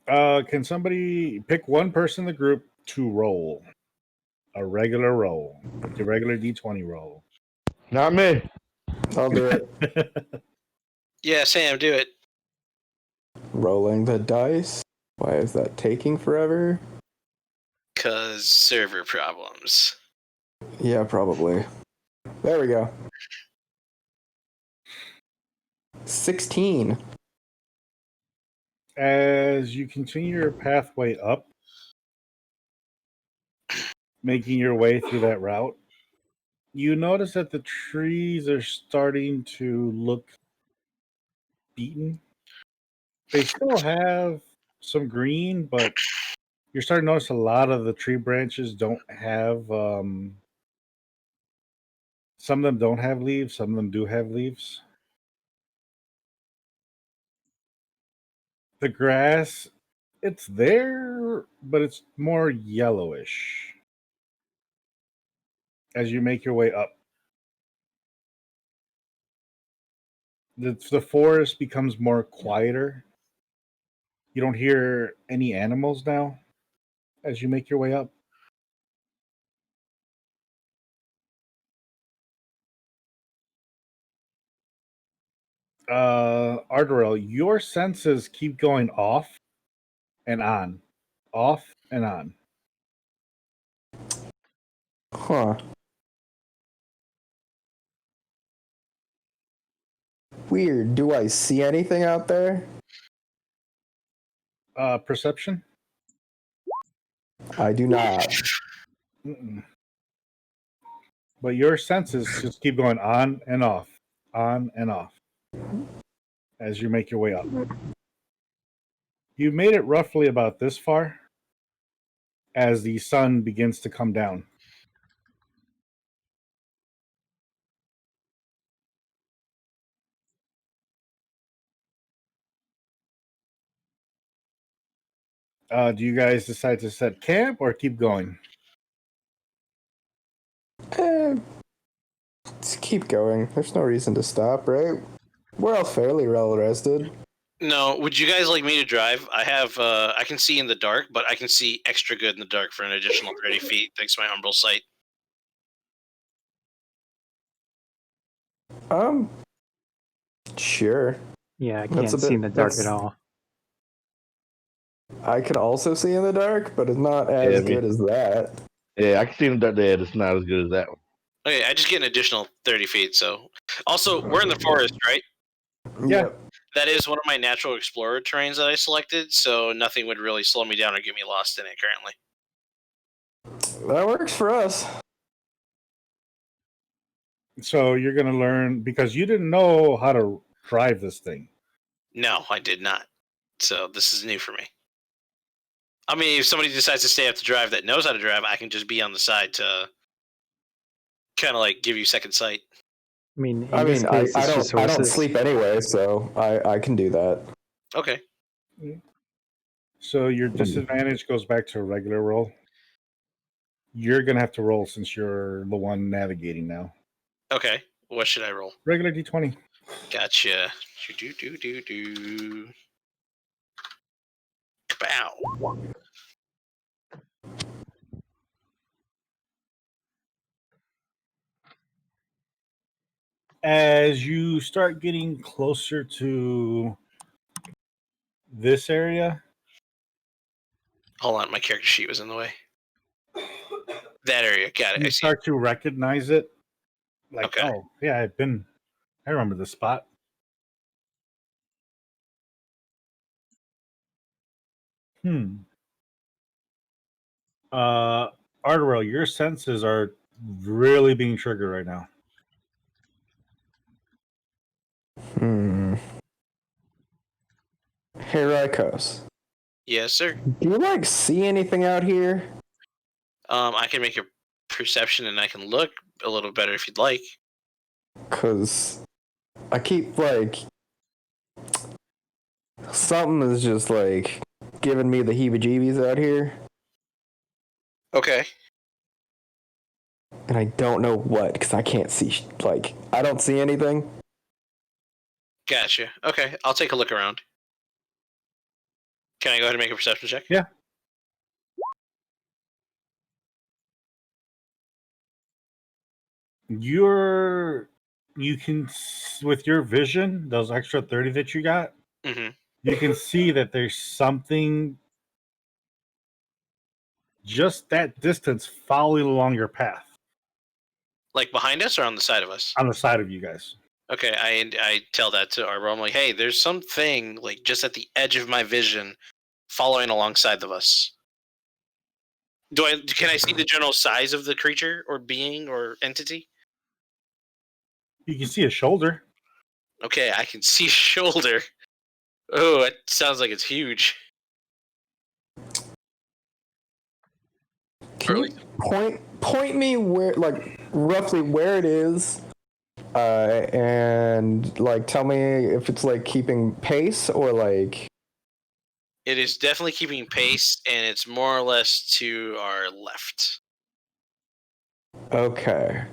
Can somebody pick one person in the group to roll? A regular roll. Like a regular D20 roll. Not me. I'll do it. Yeah, Sam, do it. Rolling the dice. Why is that taking forever? 'Cause server problems. Yeah, probably. There we go. 16. As you continue your pathway up, making your way through that route, you notice that the trees are starting to look beaten. They still have some green, but you're starting to notice a lot of the tree branches don't have some of them don't have leaves, some of them do have leaves. The grass, it's there, but it's more yellowish as you make your way up. The forest becomes more quieter. You don't hear any animals now as you make your way up. Ardorel, your senses keep going off and on. Off and on. Huh. Weird. Do I see anything out there? Perception? I do not. Mm-mm. But your senses just keep going on and off as you make your way up. You made it roughly about this far as the sun begins to come down. Do you guys decide to set camp or keep going? Let's keep going. There's no reason to stop, right? We're all fairly well rested. No, would you guys like me to drive? I have, I can see in the dark, but I can see extra good in the dark for an additional 30 feet thanks to my umbral sight. Sure. Yeah, I can't see in the dark at all. I can also see in the dark, but it's not as good as that. Yeah, I can see in the dark. Yeah, it's not as good as that one. Okay, I just get an additional 30 feet, so... Also, we're in the forest, right? Yeah. That is one of my natural explorer terrains that I selected, so nothing would really slow me down or get me lost in it currently. That works for us. So you're going to learn, because you didn't know how to drive this thing. No, I did not. So this is new for me. I mean, if somebody decides to stay up to drive that knows how to drive, I can just be on the side to kind of like give you second sight. I mean, I don't sleep anyway, so I can do that. Okay. So your disadvantage goes back to a regular roll. You're going to have to roll since you're the one navigating now. Okay. What should I roll? Regular D20. Gotcha. Do. Bow. As you start getting closer to this area, Hold on, my character sheet was in the way. That area, got it. You I see. start to recognize it. Like, Okay. oh, yeah, I remember this spot. Ardorel, your senses are really being triggered right now. Hey, O'Koss. Yes, sir. Do you see anything out here? I can make a perception and I can look a little better if you'd like. Cause I keep something is just giving me the heebie-jeebies out here, Okay. and I don't know what because I can't see. I don't see anything. Gotcha. Okay, I'll take a look around. Can I go ahead and make a perception check? Yeah. You can, with your vision, those extra 30 that you got, you can see that there's something just that distance following along your path. Like behind us or on the side of us? On the side of you guys. Okay, I tell that to Arbor. I'm like, hey, there's something just at the edge of my vision following alongside of us. Can I see the general size of the creature or being or entity? You can see a shoulder. Okay, I can see shoulder. Oh, it sounds like it's huge. Can you point me where, roughly where it is, and tell me if it's keeping pace or It is definitely keeping pace, and it's more or less to our left. Okay.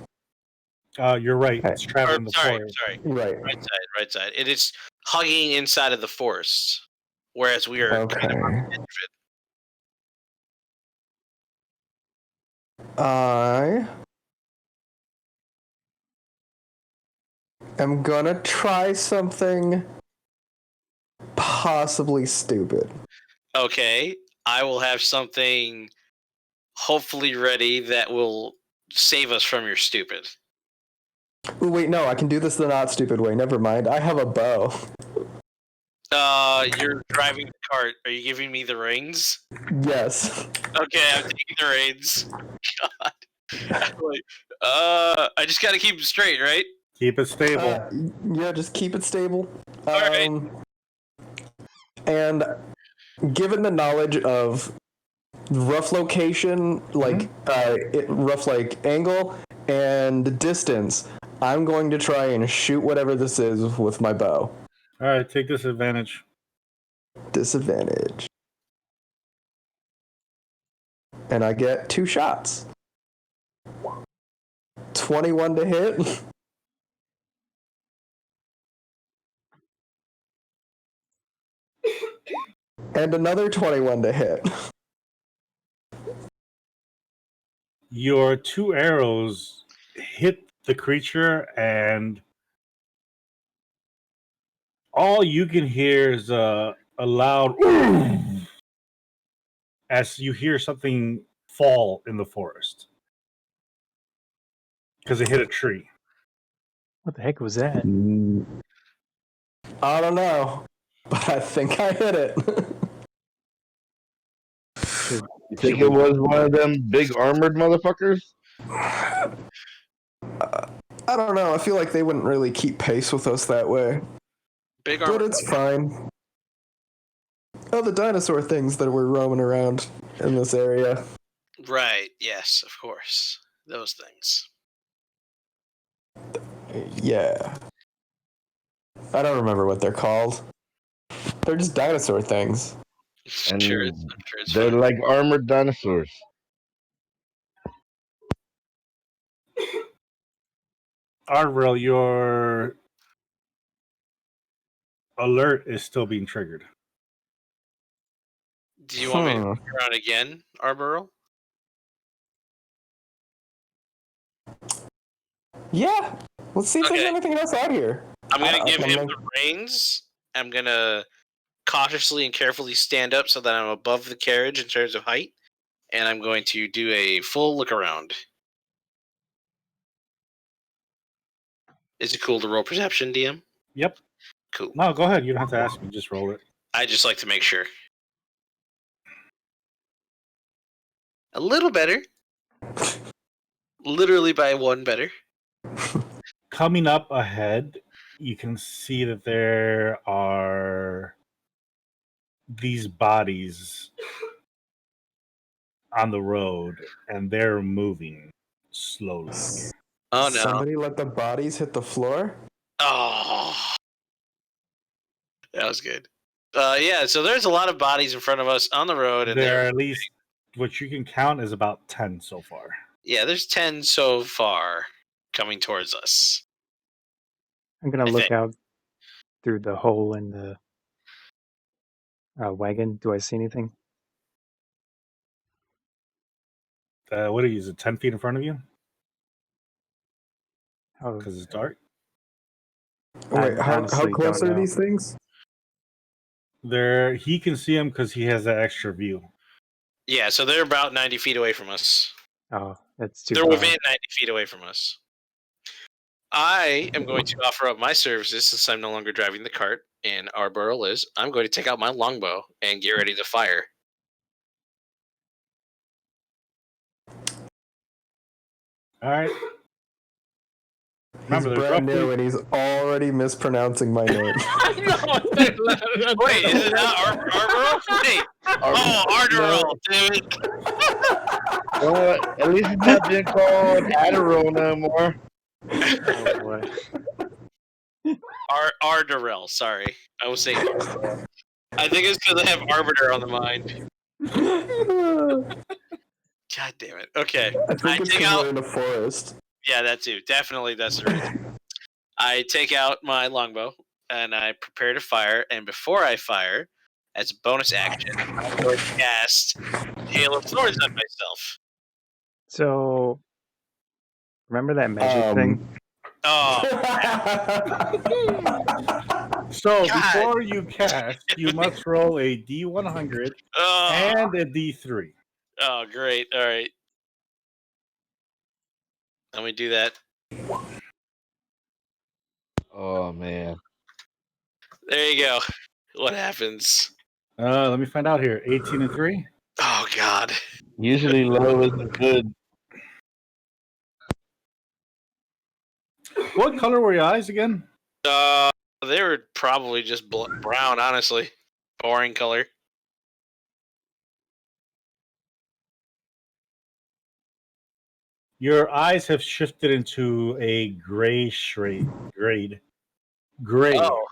You're right. It's traveling the forest. Sorry. Right. Right side. It is hugging inside of the forest, whereas we are kind of on the edge of it. I am gonna try something possibly stupid. Okay, I will have something hopefully ready that will save us from your stupid. Ooh, wait, no, I can do this the not stupid way. Never mind. I have a bow. You're driving the cart. Are you giving me the reins? Yes. Okay, I'm taking the reins. God. I just gotta keep them straight, right? Keep it stable. Yeah, just keep it stable. All right. And given the knowledge of rough location, rough angle and distance, I'm going to try and shoot whatever this is with my bow. All right, take disadvantage. Disadvantage. And I get 2 shots. 21 to hit. And another 21 to hit. Your 2 arrows hit the creature, and all you can hear is a loud as you hear something fall in the forest because it hit a tree. What the heck was that? I don't know, but I think I hit it. You think it was one of them big armored motherfuckers? I don't know. I feel like they wouldn't really keep pace with us that way. Big armor. But it's fine. Oh, the dinosaur things that were roaming around in this area. Right, yes, of course. Those things. Yeah. I don't remember what they're called. They're just dinosaur things. And sure it's they're fun. like armored dinosaurs. Ardorel, your alert is still being triggered. Do you want me to look around again, Arborel? Yeah. Let's see if there's anything else out here. I'm gonna give him the reins. I'm gonna cautiously and carefully stand up so that I'm above the carriage in terms of height, and I'm going to do a full look around. Is it cool to roll perception, DM? Yep. Cool. No, go ahead. You don't have to ask me. Just roll it. I just like to make sure. A little better. Literally by one better. Coming up ahead, you can see that there are these bodies on the road, and they're moving slowly. Oh no. Somebody let the bodies hit the floor? Oh. That was good. Yeah, so there's a lot of bodies in front of us on the road, and There are at least, what you can count is about 10 so far. yeah, there's 10 so far coming towards us. I'm gonna look out through the hole in the wagon. Do I see anything? What are you? Is it 10 feet in front of you? Oh, Because it's dark? Wait, how honestly close don't are know. these things? He can see them because he has that extra view. Yeah, so they're about 90 feet away from us. Oh, that's too They're far. within 90 feet away from us. I am going to offer up my services since I'm no longer driving the cart, and Ardorel is. I'm going to take out my longbow and get ready to fire. All right. He's Remember, there's brand roughly- new and he's already mispronouncing my name. I know. Wait, is it not Ardorel? Wait. Oh, Ardorel, damn it. Well, at least it's not being called Adderall no more. Oh boy. Ardorel, sorry. I was saying Ardorel. I think it's because I have Arbiter on the mind. God damn it. Okay. I think it's take because out- we're in a forest. Yeah, that too. Definitely that's the reason. I take out my longbow and I prepare to fire. And before I fire, as a bonus action, I'm going to cast Hail of Thorns on myself. So, remember that magic thing? Oh, So God. before you cast, you must roll a D100 and a D3. Oh, great. All right. Let me do that. Oh man. There you go. What happens? Let me find out here. 18 and 3. Oh, God. Usually low isn't good. What color were your eyes again? They were probably just brown, honestly. Boring color. Your eyes have shifted into a gray grade. Gray. Oh.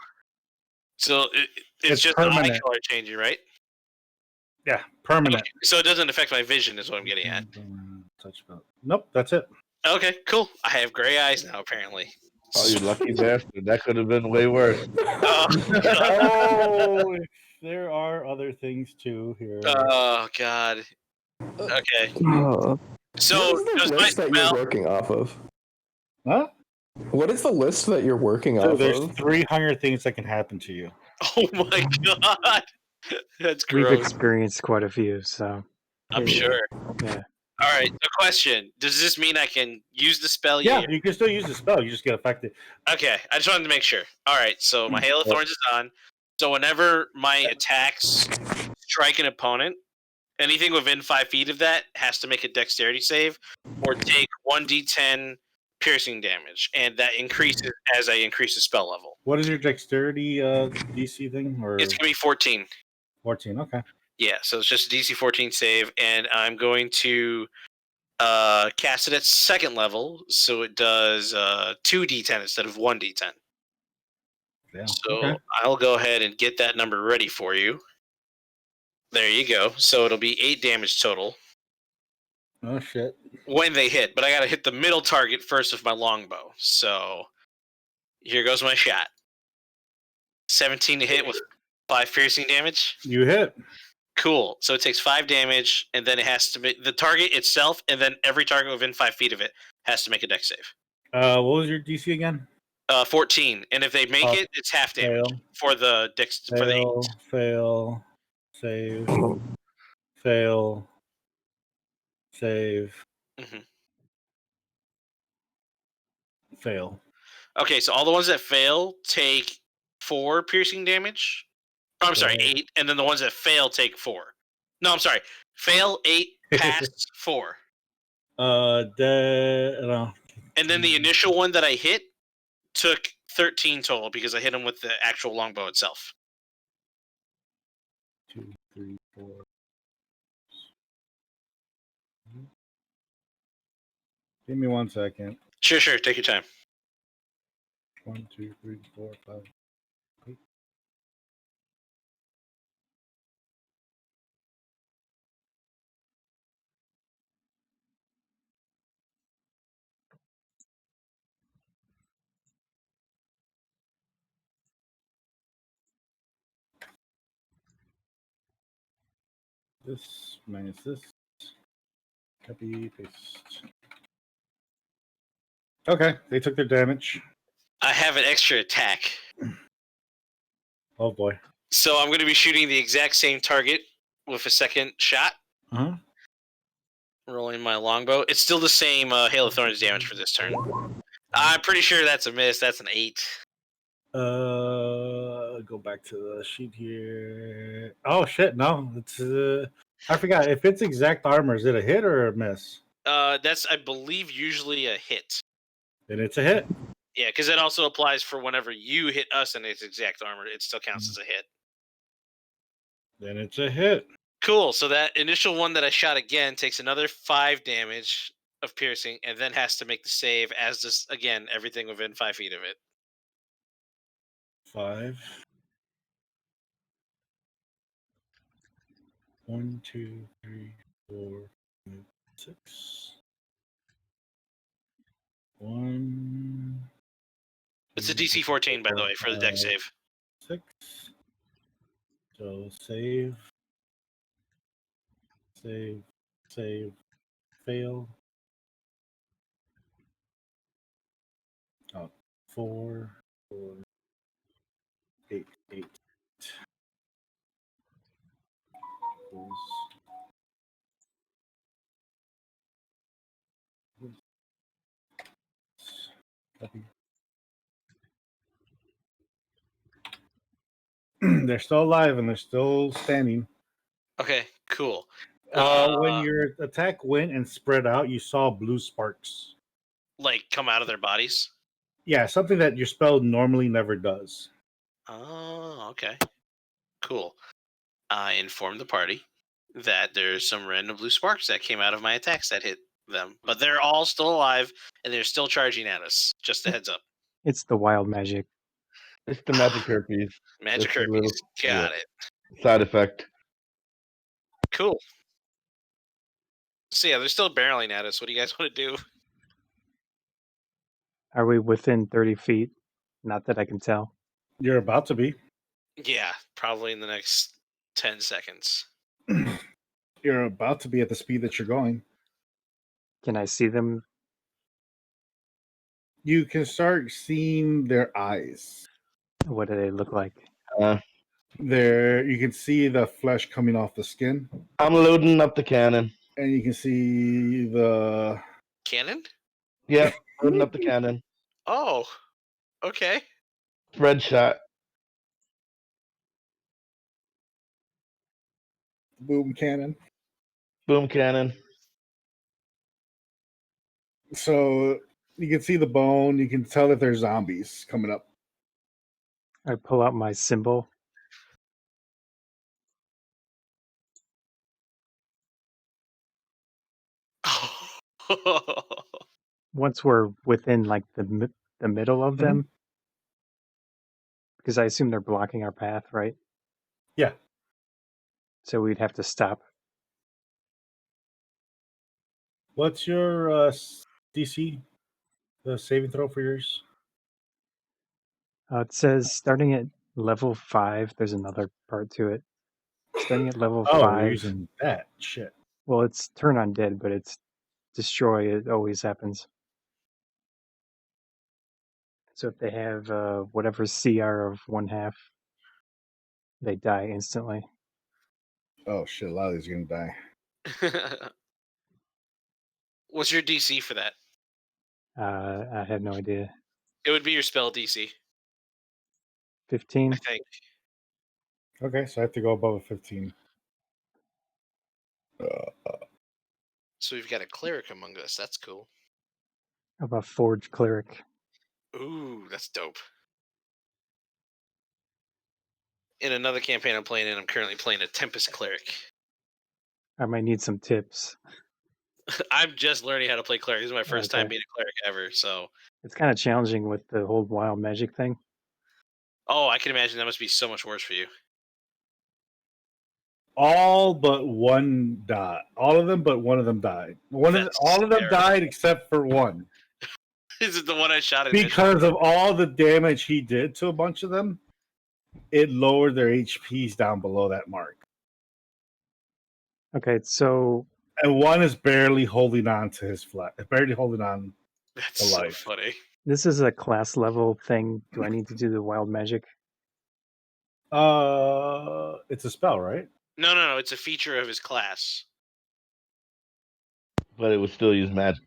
So it's It's just the eye permanent. color changing, right? Yeah, permanent. Okay, so it doesn't affect my vision, is what I'm getting at. Touch about. Nope, that's it. Okay, cool. I have gray eyes now, apparently. Oh, you lucky bastard. That could have been way worse. Oh, there are other things too here. Oh, God. Okay. Oh. So, what does is the my list that spell... you're working off of? Huh? What is the list that you're working So off there's of? 300 things that can happen to you. Oh, my God. That's We've gross. experienced quite a few, so I'm sure. yeah. All right, the question. Does this mean I can use the spell? Yeah, you can still use the spell. You just get affected. Okay, I just wanted to make sure. All right, so my Hail of Thorns is on. So whenever my attacks strike an opponent, anything within 5 feet of that has to make a dexterity save or take 1d10 piercing damage, and that increases as I increase the spell level. What is your dexterity DC thing? Or It's going to be 14. 14, okay. Yeah, so it's just a DC 14 save, and I'm going to cast it at second level, so it does 2d10 instead of 1d10. Yeah. So Okay. I'll go ahead and get that number ready for you. There you go. So it'll be 8 damage total Oh shit. when they hit, but I got to hit the middle target first with my longbow. So here goes my shot. 17 to hit with 5 piercing damage. You hit. Cool. So it takes 5 damage, and then it has to be the target itself, and then every target within 5 feet of it has to make a dex save. What was your DC again? 14, and if they make it, it's half damage Fail. for the for the 8. Fail. Save. Fail. Save. Mhm. Fail. Okay, so all the ones that fail take 4 piercing damage. Oh, I'm sorry, 8, and then the ones that fail take 4. No, I'm sorry. Fail 8, pass 4. No. And then the initial one that I hit took 13 total because I hit him with the actual longbow itself. 2, 3, 4. Give me 1 second. Sure. Take your time. 1, 2, 3, 4, 5. 8. This minus this. Copy, paste. Okay, they took their damage. I have an extra attack. Oh boy. So I'm going to be shooting the exact same target with a second shot. Uh-huh. Rolling my longbow. It's still the same Hail of Thorns damage for this turn. I'm pretty sure that's a miss. That's an 8. Go back to the sheet here. Oh shit, no. It's I forgot. If it's exact armor, is it a hit or a miss? That's, I believe, usually a hit. Then it's a hit. Yeah, because that also applies for whenever you hit us in its exact armor. It still counts as a hit. Then it's a hit. Cool. So that initial one that I shot again takes another 5 damage of piercing, and then has to make the save as just, again, everything within 5 feet of it. 5. 1, 2, 3, 4, 5, 6. 1. It's a DC 14, by the way, for the deck save. 6. So save. Save. Fail. 4, 8. Copy. They're still alive and they're still standing. Okay, cool. When your attack went and spread out, you saw blue sparks. Like, come out of their bodies? Yeah, something that your spell normally never does. Oh, okay. Cool. I informed the party that there's some random blue sparks that came out of my attacks that hit them. But they're all still alive, and they're still charging at us. Just a heads up. It's the wild magic. It's the magic herpes. Magic It's a herpes. little- Got yeah. it. Side effect. Cool. So yeah, they're still barreling at us. What do you guys want to do? Are we within 30 feet? Not that I can tell. You're about to be. Yeah, probably in the next 10 seconds. You're about to be at the speed that you're going. Can I see them? You can start seeing their eyes. What do they look like? There, you can see the flesh coming off the skin, I'm loading up the cannon. and you can see the Cannon? Yep, loading up the cannon. Oh, okay. Spread shot. boom cannon. Boom cannon. So you can see the bone. You can tell that there's zombies coming up. I pull out my symbol. Once we're within like the middle of them, because I assume they're blocking our path, right? Yeah. So we'd have to stop. What's your DC? The saving throw for yours? It says starting at level 5. There's another part to it. Starting at level Oh, 5. you're using that shit. Well, it's turn undead, but it's destroy. It always happens. So if they have whatever CR of 1/2, they die instantly. Oh shit! A lot of these are gonna die. What's your DC for that? I have no idea. It would be your spell DC, 15. I think. Okay, so I have to go above a 15. So we've got a cleric among us. That's cool. How about Forge Cleric? Ooh, that's dope. In another campaign I'm playing in, I'm currently playing a Tempest Cleric. I might need some tips. I'm just learning how to play cleric. This is my first time Okay. being a cleric ever, so. It's kind of challenging with the whole wild magic thing. Oh, I can imagine that must be so much worse for you. All but one died. All of them, but one of them died. All of them terrible. died except for one. Is it the one I shot initially? Because of all the damage he did to a bunch of them, it lowered their HPs down below that mark. Okay, so And one is barely holding on to his flat, barely holding on. That's to so life. funny. this is a class level thing. Do I need to do the wild magic? It's a spell, right? No. It's a feature of his class. But it would still use magic.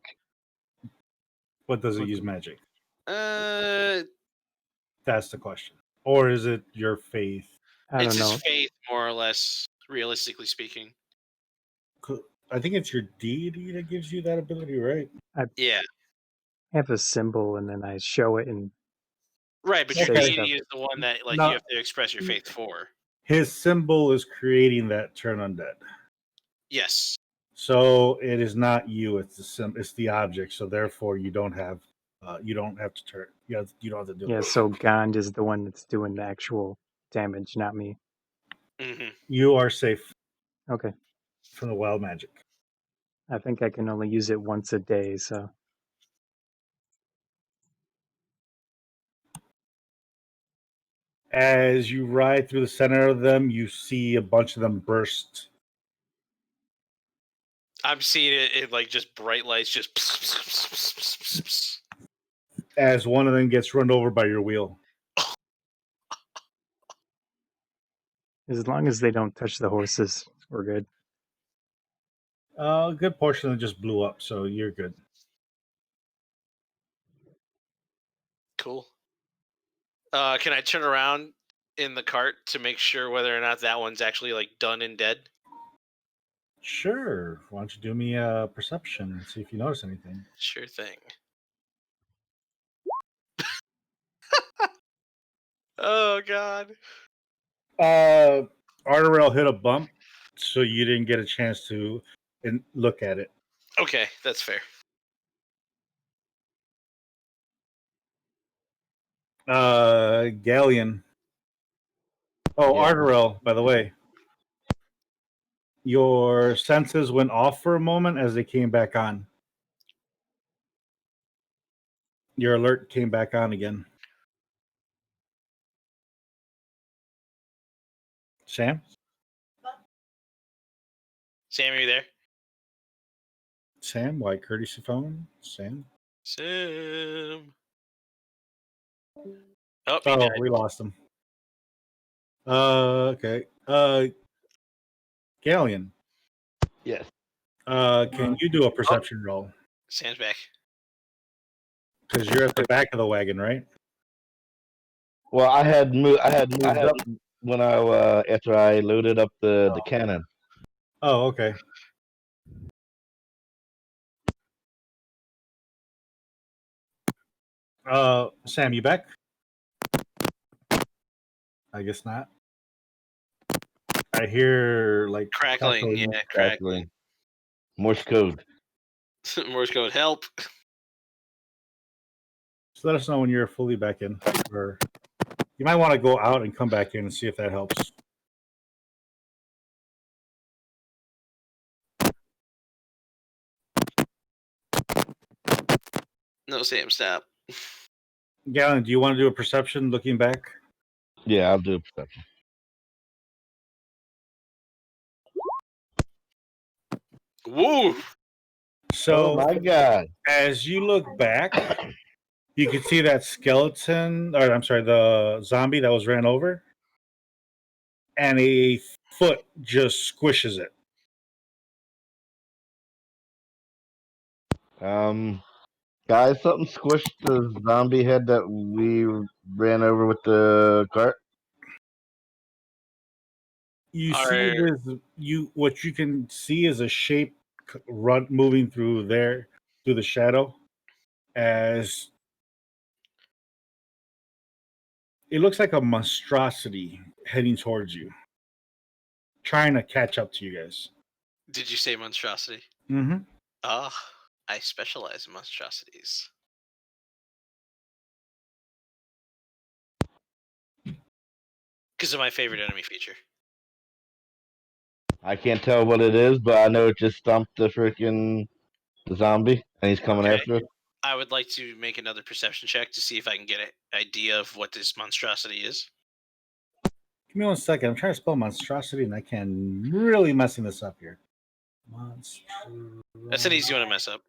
What does it use magic? It's That's the question. Or is it your faith? I don't know. his faith, more or less, realistically speaking. I think it's your deity that gives you that ability, right? Yeah. I have a symbol and then I show it and Right, but your Say deity stuff. is the one that No. you have to express your faith for. His symbol is creating that turn undead. Yes. So it is not you; it's it's the object. So therefore, you don't have to turn. You don't have to do yeah, it. so Gond is the one that's doing the actual damage, not me. Hmm. You are safe Okay. from the wild magic. I think I can only use it once a day, so As you ride through the center of them, you see a bunch of them burst. I'm seeing it in like just bright lights, just. As one of them gets run over by your wheel. as long as they don't touch the horses, we're good. A good portion of them just blew up, so you're good. Cool. Can I turn around in the cart to make sure whether or not that one's actually like done and dead? Sure. Why don't you do me a perception and see if you notice anything? Sure thing. Oh God. Ardorel hit a bump, so you didn't get a chance to look at it. Okay, that's fair. Ghaleon. Oh, Yeah. Ardorel, by the way. Your senses went off for a moment as they came back on. Your alert came back on again. Sam? Sam, are you there? Sam, why courtesy phone? Sam? Sam. Oh, he Oh, died. we lost him. Okay. Ghaleon. Yes. Can you do a perception roll? Sam's back. Because you're at the back of the wagon, right? Well, I had moved up when I after I loaded up the cannon. Oh, okay. Sam, you back? I guess not. I hear like Crackling. Yeah, crackling. Crackling. Morse code. Morse code. Help. So let us know when you're fully back in. Or you might want to go out and come back in and see if that helps. No, Sam, stop. Gallon, do you want to do a perception looking back? Yeah, I'll do a perception. Woo! So Oh my God. as you look back, You can see that skeleton, or I'm sorry, the zombie that was ran over, and a foot just squishes it. Guys, something squished the zombie head that we ran over with the cart. You see this. What you can see is a shape moving through the shadow, as it looks like a monstrosity heading towards you, trying to catch up to you guys. Did you say monstrosity? Mm-hmm. I specialize in monstrosities. Because of my favorite enemy feature. I can't tell what it is, but I know it just stomped the zombie, and he's coming after us. I would like to make another perception check to see if I can get an idea of what this monstrosity is. Give me 1 second. I'm trying to spell monstrosity, and I can really messing this up here. That's an easy one to mess up.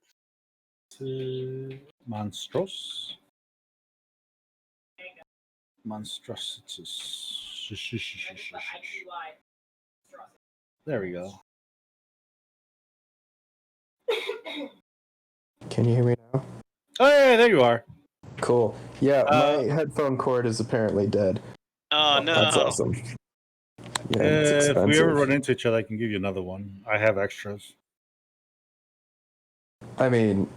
Monstros. Monstrosities. There we go. Can you hear me now? Oh, yeah, there you are. Cool. Yeah, my headphone cord is apparently dead. Oh, no. That's awesome. Yeah, it's If we ever expensive. run into each other, I can give you another one. I have extras. I mean,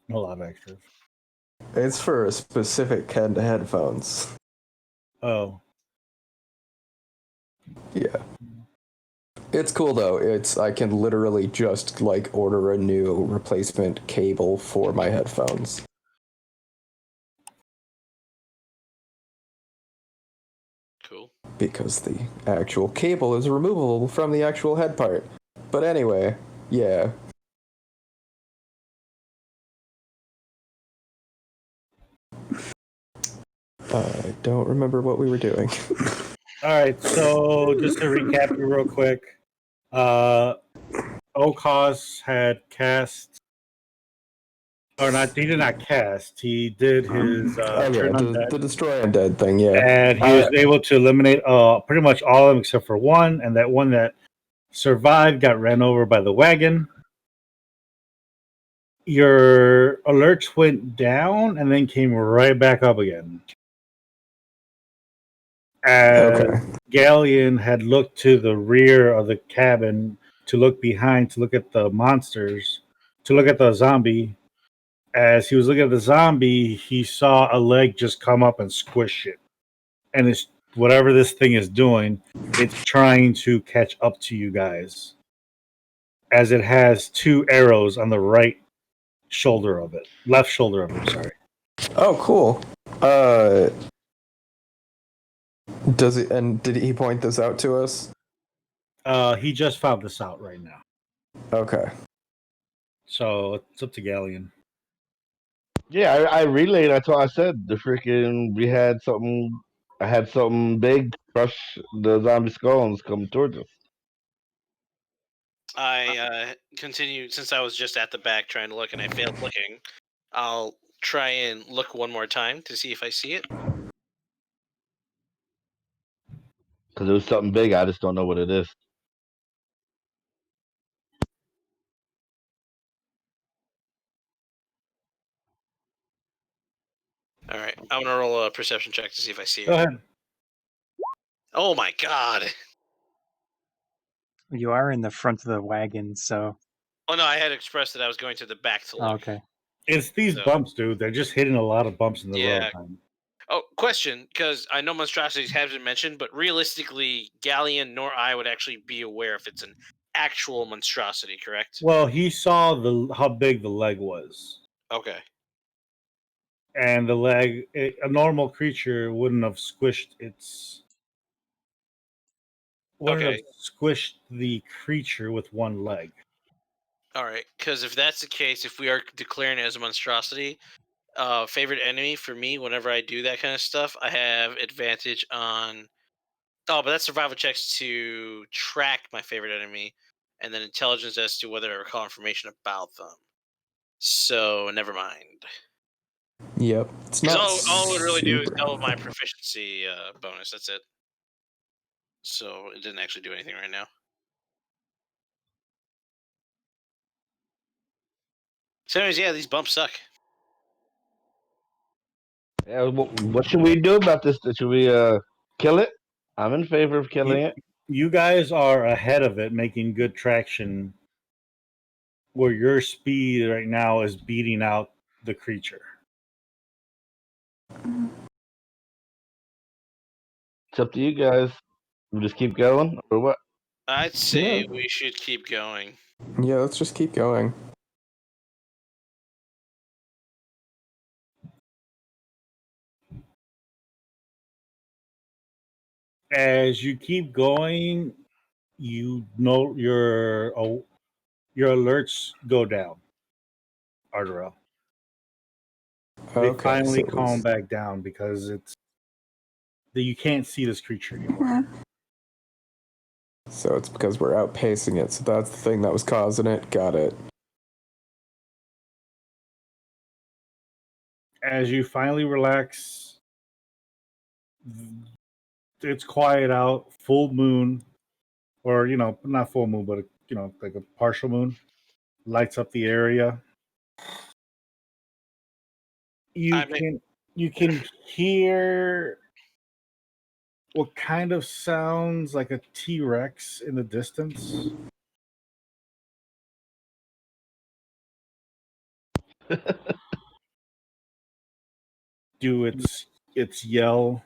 A lot of extras. it's for a specific kind of headphones. Oh. Yeah. It's cool though. I can literally just like order a new replacement cable for my headphones. Cool. Because the actual cable is removable from the actual head part. But anyway, yeah. I don't remember what we were doing. All right, so just to recap you real quick, O'Koss had cast, or not? He did not cast. He did his turn undead, the destroy undead thing. Yeah, and he was able to eliminate pretty much all of them except for one, and that one that survived got ran over by the wagon. Your alerts went down and then came right back up again. As Ghaleon had looked to the rear of the cabin to look behind, to look at the monsters, to look at the zombie. As he was looking at the zombie, he saw a leg just come up and squish it. And it's whatever this thing is doing, it's trying to catch up to you guys. As it has 2 arrows on the right shoulder of it. Left shoulder of it, sorry. Oh, cool. Did he point this out to us? He just found this out right now. Okay. So it's up to Ghaleon. Yeah, I relayed. That's what I said. I had something big crush the zombie skull and it's coming towards us. I continued, since I was just at the back trying to look and I failed looking. I'll try and look one more time to see if I see it. Because it was something big. I just don't know what it is. All right, I'm gonna roll a perception check to see if I see it. Go ahead. Oh my god! You are in the front of the wagon, so. Oh no, I had expressed that I was going to the back to look. Oh, okay. It's these bumps, dude. They're just hitting a lot of bumps in the road. Oh, question, because I know monstrosities have been mentioned, but realistically, Ghaleon nor I would actually be aware if it's an actual monstrosity, correct? Well, he saw how big the leg was. Okay. And the leg, a normal creature wouldn't have squished have squished the creature with one leg. All right, because if that's the case, if we are declaring it as a monstrosity, favorite enemy for me, whenever I do that kind of stuff, I have advantage on. Oh, but that's survival checks to track my favorite enemy, and then intelligence as to whether I recall information about them. So never mind. Yep. It's not All it would really do is super double my proficiency bonus. That's it. So it didn't actually do anything right now. So anyways, yeah, these bumps suck. Yeah, what should we do about this? Should we kill it? I'm in favor of killing it. You guys are ahead of it, making good traction. Where your speed right now is beating out the creature. It's up to you guys. We just keep going, or what? I'd say we should keep going. Yeah, let's just keep going. As you keep going, you know your alerts go down. Ardorel. They Okay, finally so calm back down because it's that you can't see this creature anymore. So it's because we're outpacing it. So that's the thing that was causing it. Got it. As you finally relax, it's quiet out. Full moon, or not full moon, but like a partial moon, lights up the area. You can hear what kind of sounds like a T-Rex in the distance. Do its yell.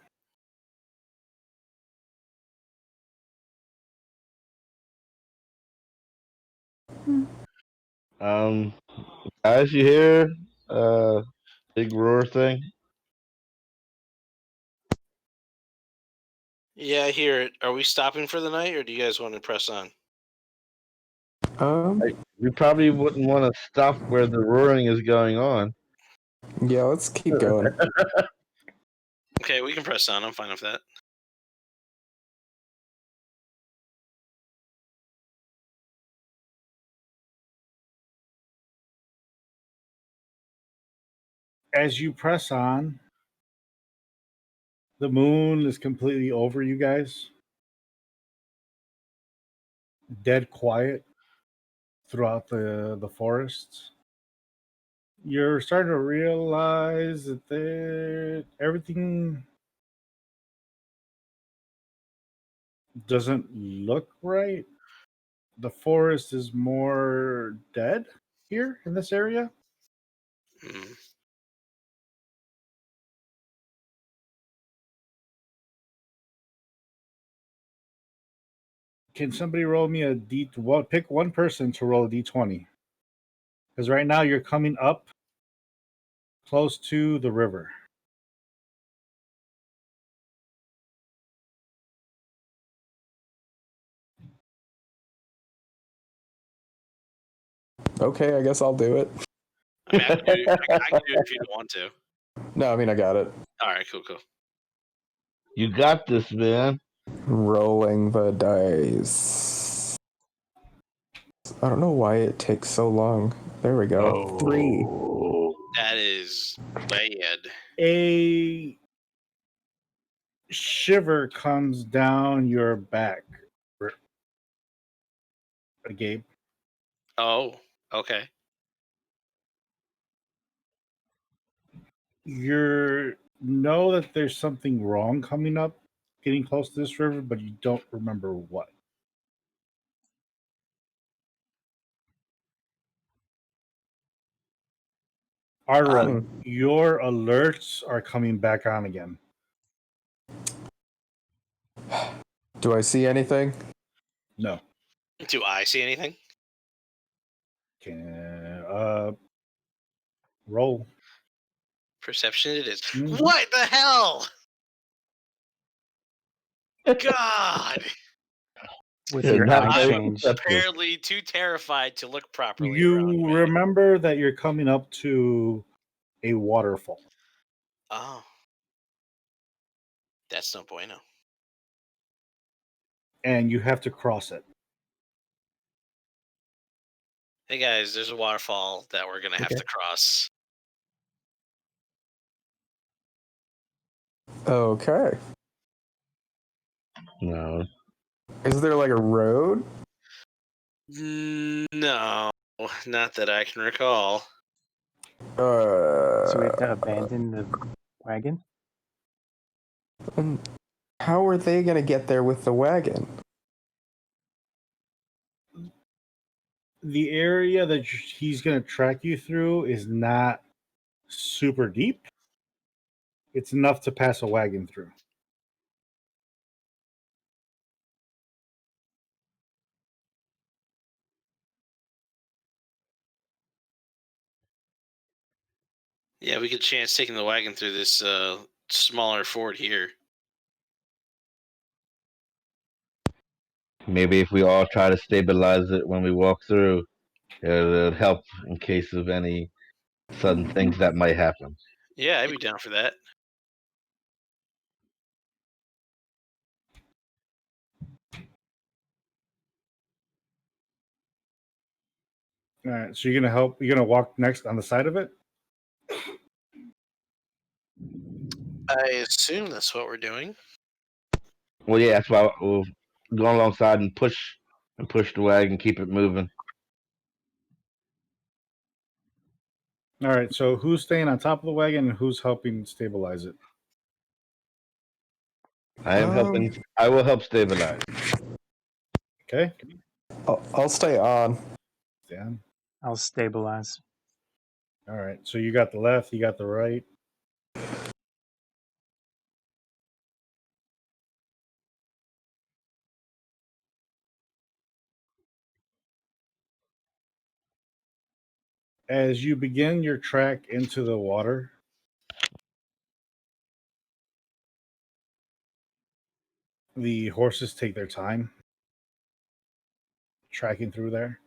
Guys, you hear big roar thing? Yeah, I hear it. Are we stopping for the night, or do you guys want to press on? We probably wouldn't want to stop where the roaring is going on. Yeah, let's keep going. Okay, we can press on. I'm fine with that. As you press on, the moon is completely over you guys. Dead quiet throughout the forests. You're starting to realize that everything doesn't look right. The forest is more dead here in this area. Mm. Can somebody roll me a D? Well, pick one person to roll a D20. Because right now you're coming up close to the river. Okay, I guess I'll do it. I mean, I can do it if you don't want to. No, I mean, I got it. All right, cool. You got this, man. Rolling the dice. I don't know why it takes so long. There we go. 3. That is bad. A shiver comes down your back, Gabe. Oh, okay. You know that there's something wrong coming up, getting close to this river, but you don't remember what. Ardorel, your alerts are coming back on again. Do I see anything? No. Do I see anything? Roll. Perception it is. Mm-hmm. What the hell? God! With your eye change. Apparently too terrified to look properly. You remember that you're coming up to a waterfall. Oh. That's no bueno. And you have to cross it. Hey guys, there's a waterfall that we're gonna have to cross. Okay. No. Is there like a road? No, not that I can recall. So we have to abandon the wagon? How are they going to get there with the wagon? The area that he's going to track you through is not super deep. It's enough to pass a wagon through. Yeah, we could chance taking the wagon through this smaller ford here. Maybe if we all try to stabilize it when we walk through, it'll help in case of any sudden things that might happen. Yeah, I'd be down for that. All right, so you're going to help. You're going to walk next on the side of it. I assume that's what we're doing. Well, yeah, that's why we'll go alongside and push the wagon, keep it moving. All right, so who's staying on top of the wagon and who's helping stabilize it? I am helping. I will help stabilize. Okay. I'll stay on. Dan. I'll stabilize. All right, so you got the left, you got the right. As you begin your trek into the water, the horses take their time tracking through there.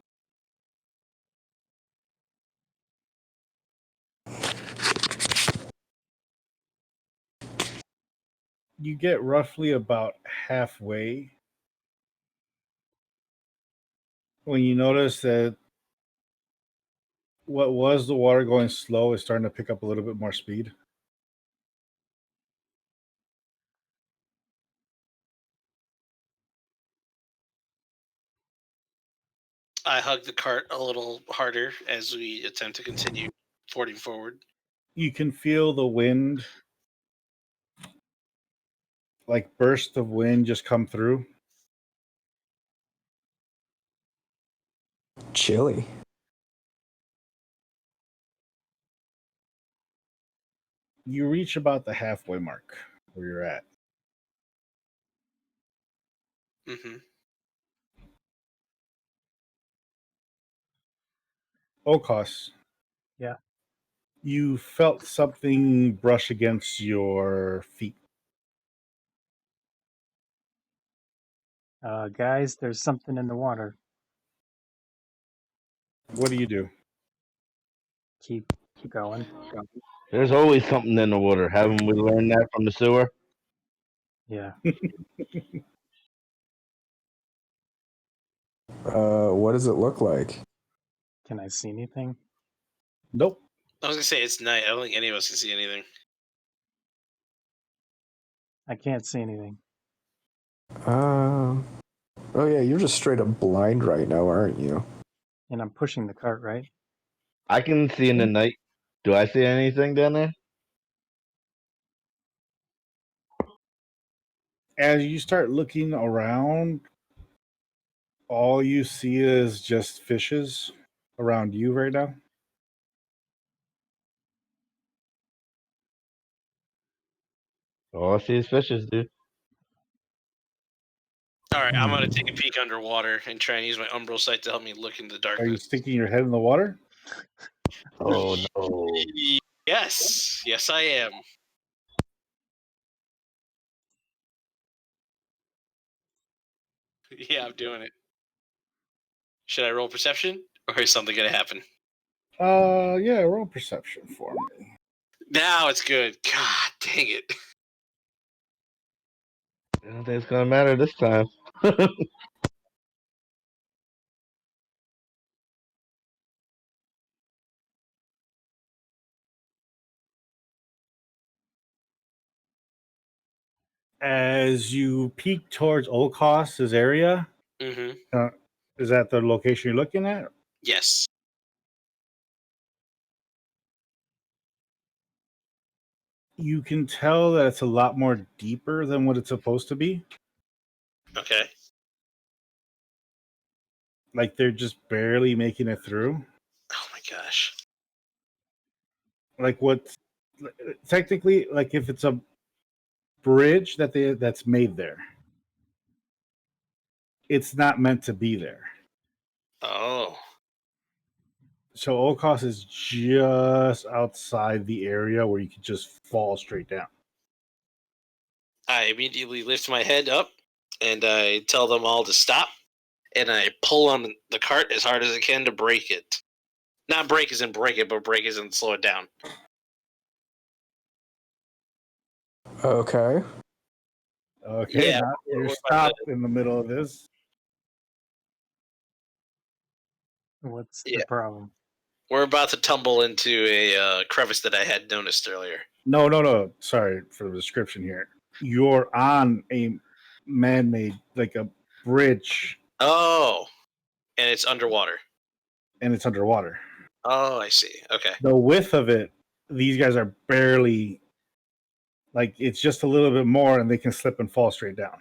You get roughly about halfway when you notice that what was the water going slow is starting to pick up a little bit more speed. I hug the cart a little harder as we attempt to continue fording forward. You can feel the wind, like bursts of wind, just come through. Chilly. You reach about the halfway mark where you're at. Mm-hmm. O'Koss. Yeah. You felt something brush against your feet. Guys, there's something in the water. What do you do? Keep going. There's always something in the water. Haven't we learned that from the sewer? Yeah. What does it look like? Can I see anything? Nope. I was gonna say it's night. I don't think any of us can see anything. I can't see anything. Oh yeah, you're just straight up blind right now, aren't you? And I'm pushing the cart, right? I can see in the night. Do I see anything down there? As you start looking around, all you see is just fishes around you right now. All I see is fishes, dude. All right, I'm gonna take a peek underwater and try and use my umbral sight to help me look into the Are you darkness. sticking your head in the water? Oh no. Yes, I am. Yeah, I'm doing it. Should I roll perception, or is something gonna happen? Yeah, roll perception for me. Now it's good. God dang it. I don't think it's gonna matter this time. As you peek towards O'Koss's area, Mm-hmm. Is that the location you're looking at? Yes. You can tell that it's a lot more deeper than what it's supposed to be. Okay. Like they're just barely making it through. Oh my gosh. Like what? Technically, like if it's a bridge that's made there, it's not meant to be there. Oh. So O'Koss is just outside the area where you could just fall straight down. I immediately lift my head up and I tell them all to stop, and I pull on the cart as hard as I can to break it. Not break as in break it, but break as in slow it down. Okay. Okay, Yeah, now you're we're stopped in the middle of this. What's Yeah. the problem? We're about to tumble into a crevice that I had noticed earlier. No. Sorry for the description here. You're on a man-made, like a bridge, Oh, and it's underwater. and it's underwater. Oh, I see. Okay. The width of it, these guys are barely, like it's just a little bit more, and they can slip and fall straight down.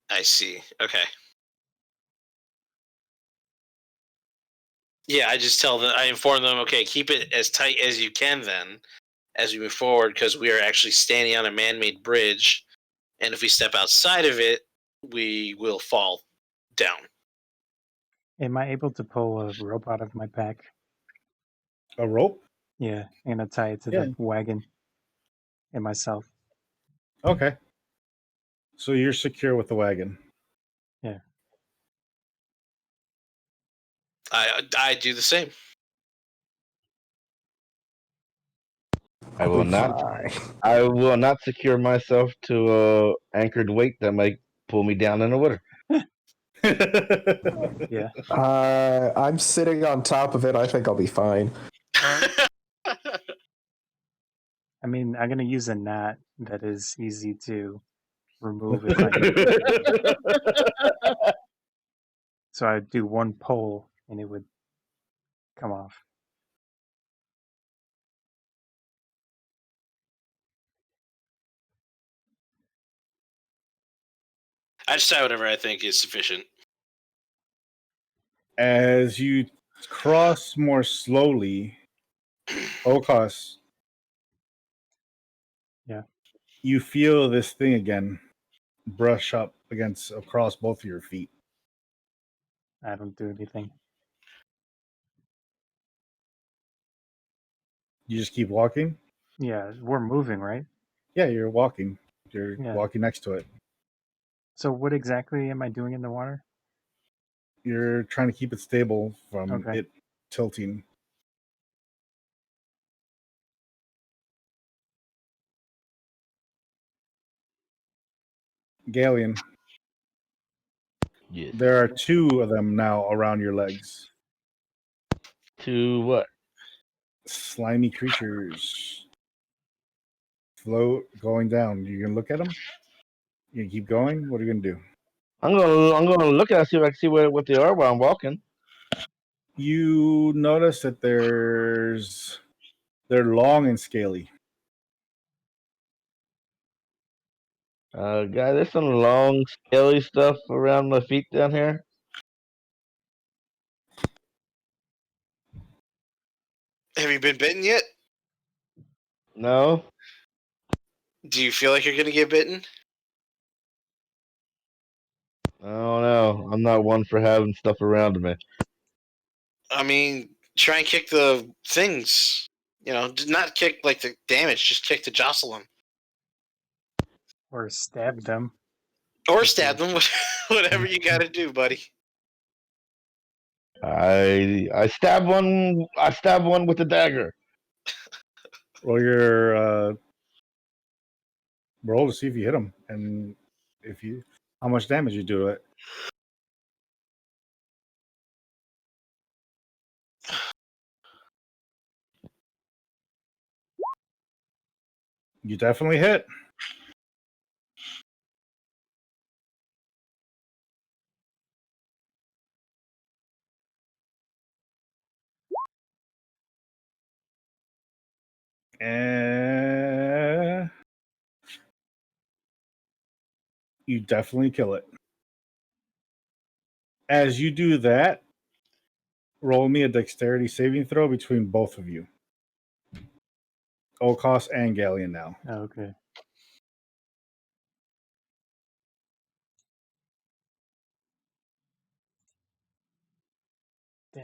I see. Okay. Yeah, I just tell them, I inform them, okay, keep it as tight as you can then as we move forward, because we are actually standing on a man-made bridge, and if we step outside of it, we will fall down. Am I able to pull a rope out of my pack? A rope? Yeah, I'm gonna tie it to Yeah. the wagon and myself. Okay. So you're secure with the wagon. Yeah. I do the same. I will not. Fine. I will not secure myself to a anchored weight that might pull me down in the water. Yeah. I'm sitting on top of it. I think I'll be fine. I mean, I'm gonna use a knot that is easy to remove if I need to. So I'd do one pull and it would come off. I just tie whatever I think is sufficient. As you cross more slowly, O'Koss, Yeah. you feel this thing again brush up across both of your feet. I don't do anything. You just keep walking? Yeah, we're moving, right? Yeah, you're walking. You're Yeah. walking next to it. So what exactly am I doing in the water? You're trying to keep it stable from Okay. it tilting. Ghaleon, Yes. there are two of them now around your legs. To what? Slimy creatures. Float, going down. You gonna look at them? You gonna keep going? What are you gonna do? I'm gonna look at it, see if I can see what they are while I'm walking. You notice that they're long and scaly. Guy, there's some long, scaly stuff around my feet down here. Have you been bitten yet? No. Do you feel like you're going to get bitten? I don't know. I'm not one for having stuff around me. I mean, try and kick the things. You know, not kick like the damage, just kick to jostle them. Or stab them. Or stab them, whatever you got to do, buddy. I stab one. I stab one with a dagger. Roll your roll to see if you hit them, and how much damage you do to it. You definitely hit. And you definitely kill it. As you do that, roll me a dexterity saving throw between both of you. O'Koss and Ghaleon now. Okay. Damn.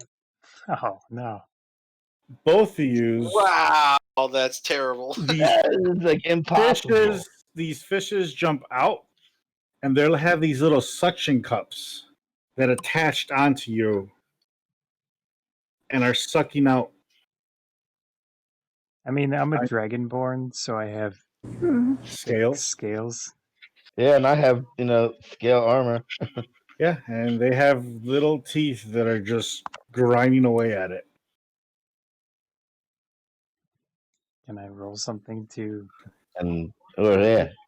Oh no. Both of you. Wow, that's terrible. That is like impossible. These fishes jump out, and they'll have these little suction cups that attached onto you and are sucking out. I mean, I'm a Dragonborn, so I have Scales. Scales. Yeah, and I have scale armor. Yeah, and they have little teeth that are just grinding away at it. Can I roll something to? And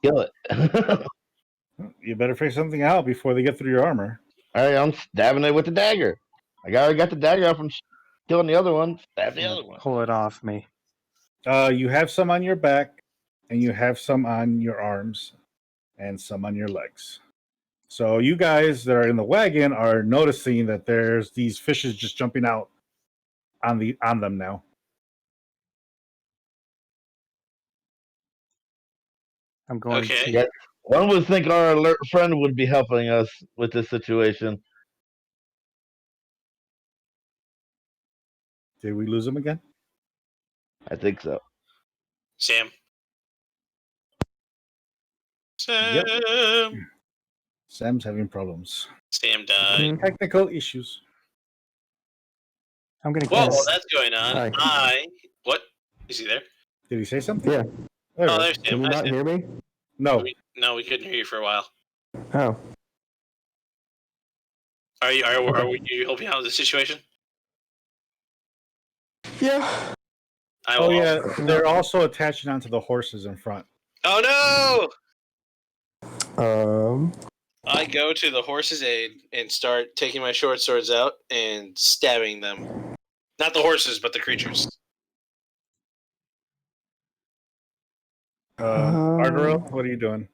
kill it. You better figure something out before they get through your armor. All right, I'm stabbing it with the dagger. I already got the dagger up from killing the other one. Stab the other one. Pull it off me. You have some on your back, and you have some on your arms, and some on your legs. So you guys that are in the wagon are noticing that there's these fishes just jumping out on them now. I'm going Okay. to. Yeah, one would think our alert friend would be helping us with this situation. Did we lose him again? I think so. Sam. Yep. Sam's having problems. Sam died. Technical issues. I'm gonna Well, cast. while that's going on, Hi. What? Is he there? Did he say something? Yeah. There Oh, we there's Can Sam. you Hi, not Sam. hear me? No. No, we couldn't hear you for a while. Oh. Are you helping out with the situation? Yeah. I Oh will. yeah, they're also attaching onto the horses in front. Oh no! Um. I go to the horse's aid and start taking my short swords out and stabbing them. Not the horses, but the creatures. Ardorel, what are you doing?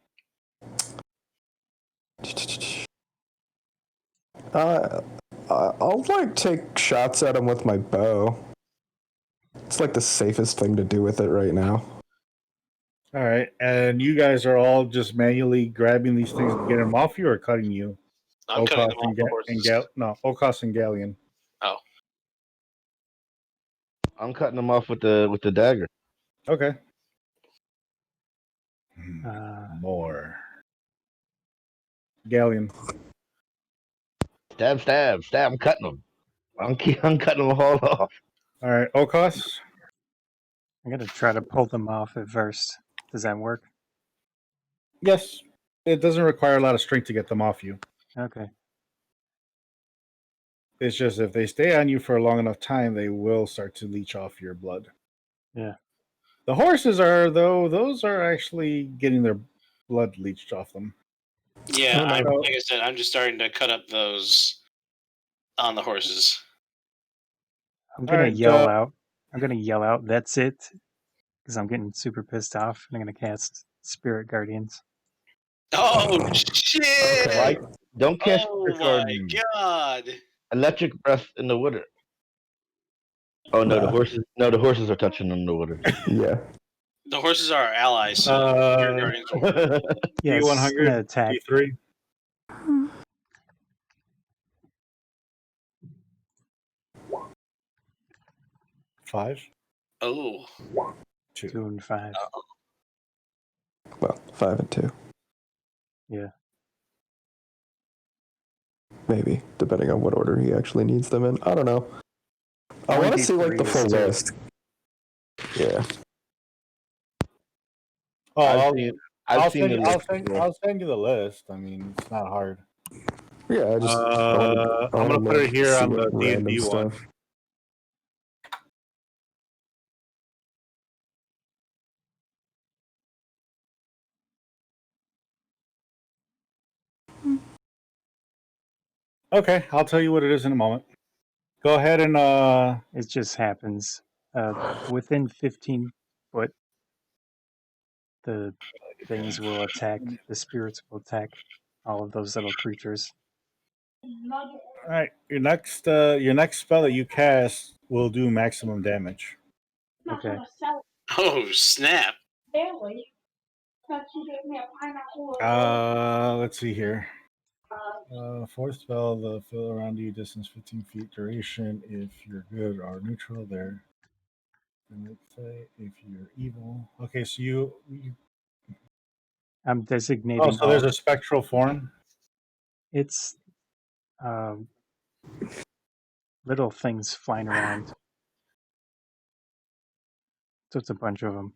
I'll take shots at him with my bow. It's like the safest thing to do with it right now. All right, and you guys are all just manually grabbing these things to get them off you, or cutting you? I'm cutting them off the horses. O'Koss and Ghaleon. Oh, I'm cutting them off with the dagger. Okay. More. Ghaleon. Stab. I'm cutting them. I'm cutting them all off. All right, O'Koss. I'm gonna try to pull them off at first. Does that work? Yes, it doesn't require a lot of strength to get them off you. Okay. It's just if they stay on you for a long enough time, they will start to leach off your blood. Yeah. The horses are, though, those are actually getting their blood leached off them. yeah. Like I said, I'm just starting to cut up those on the horses. I'm gonna yell out. I'm gonna yell out. That's it, because I'm getting super pissed off, and I'm gonna cast Spirit Guardians. Oh shit! Okay. Don't cast Oh my god! Electric breath in the water. Oh no, the horses. No, the horses are touching in the water. Yeah. The horses are our allies. So yeah, D100, attack. D3. Five. Oh. 2 and 5. Well, 5 and 2. Yeah. Maybe, depending on what order he actually needs them in. I don't know. I want to see like the full list. Yeah. Oh, I'll send you the list. I mean, it's not hard. Yeah, I just. I'm gonna put it here on the D&D one. Okay, I'll tell you what it is in a moment. Go ahead and It just happens. Within 15 foot the things will attack, the spirits will attack all of those little creatures. All right, your next spell that you cast will do maximum damage. Okay. Oh snap! Let's see here. Fourth spell, the fill around you, distance 15 feet, duration if you're good or neutral there. And let's say if you're evil. Okay, so you I'm designating. so there's a spectral form. It's little things flying around. So it's a bunch of them.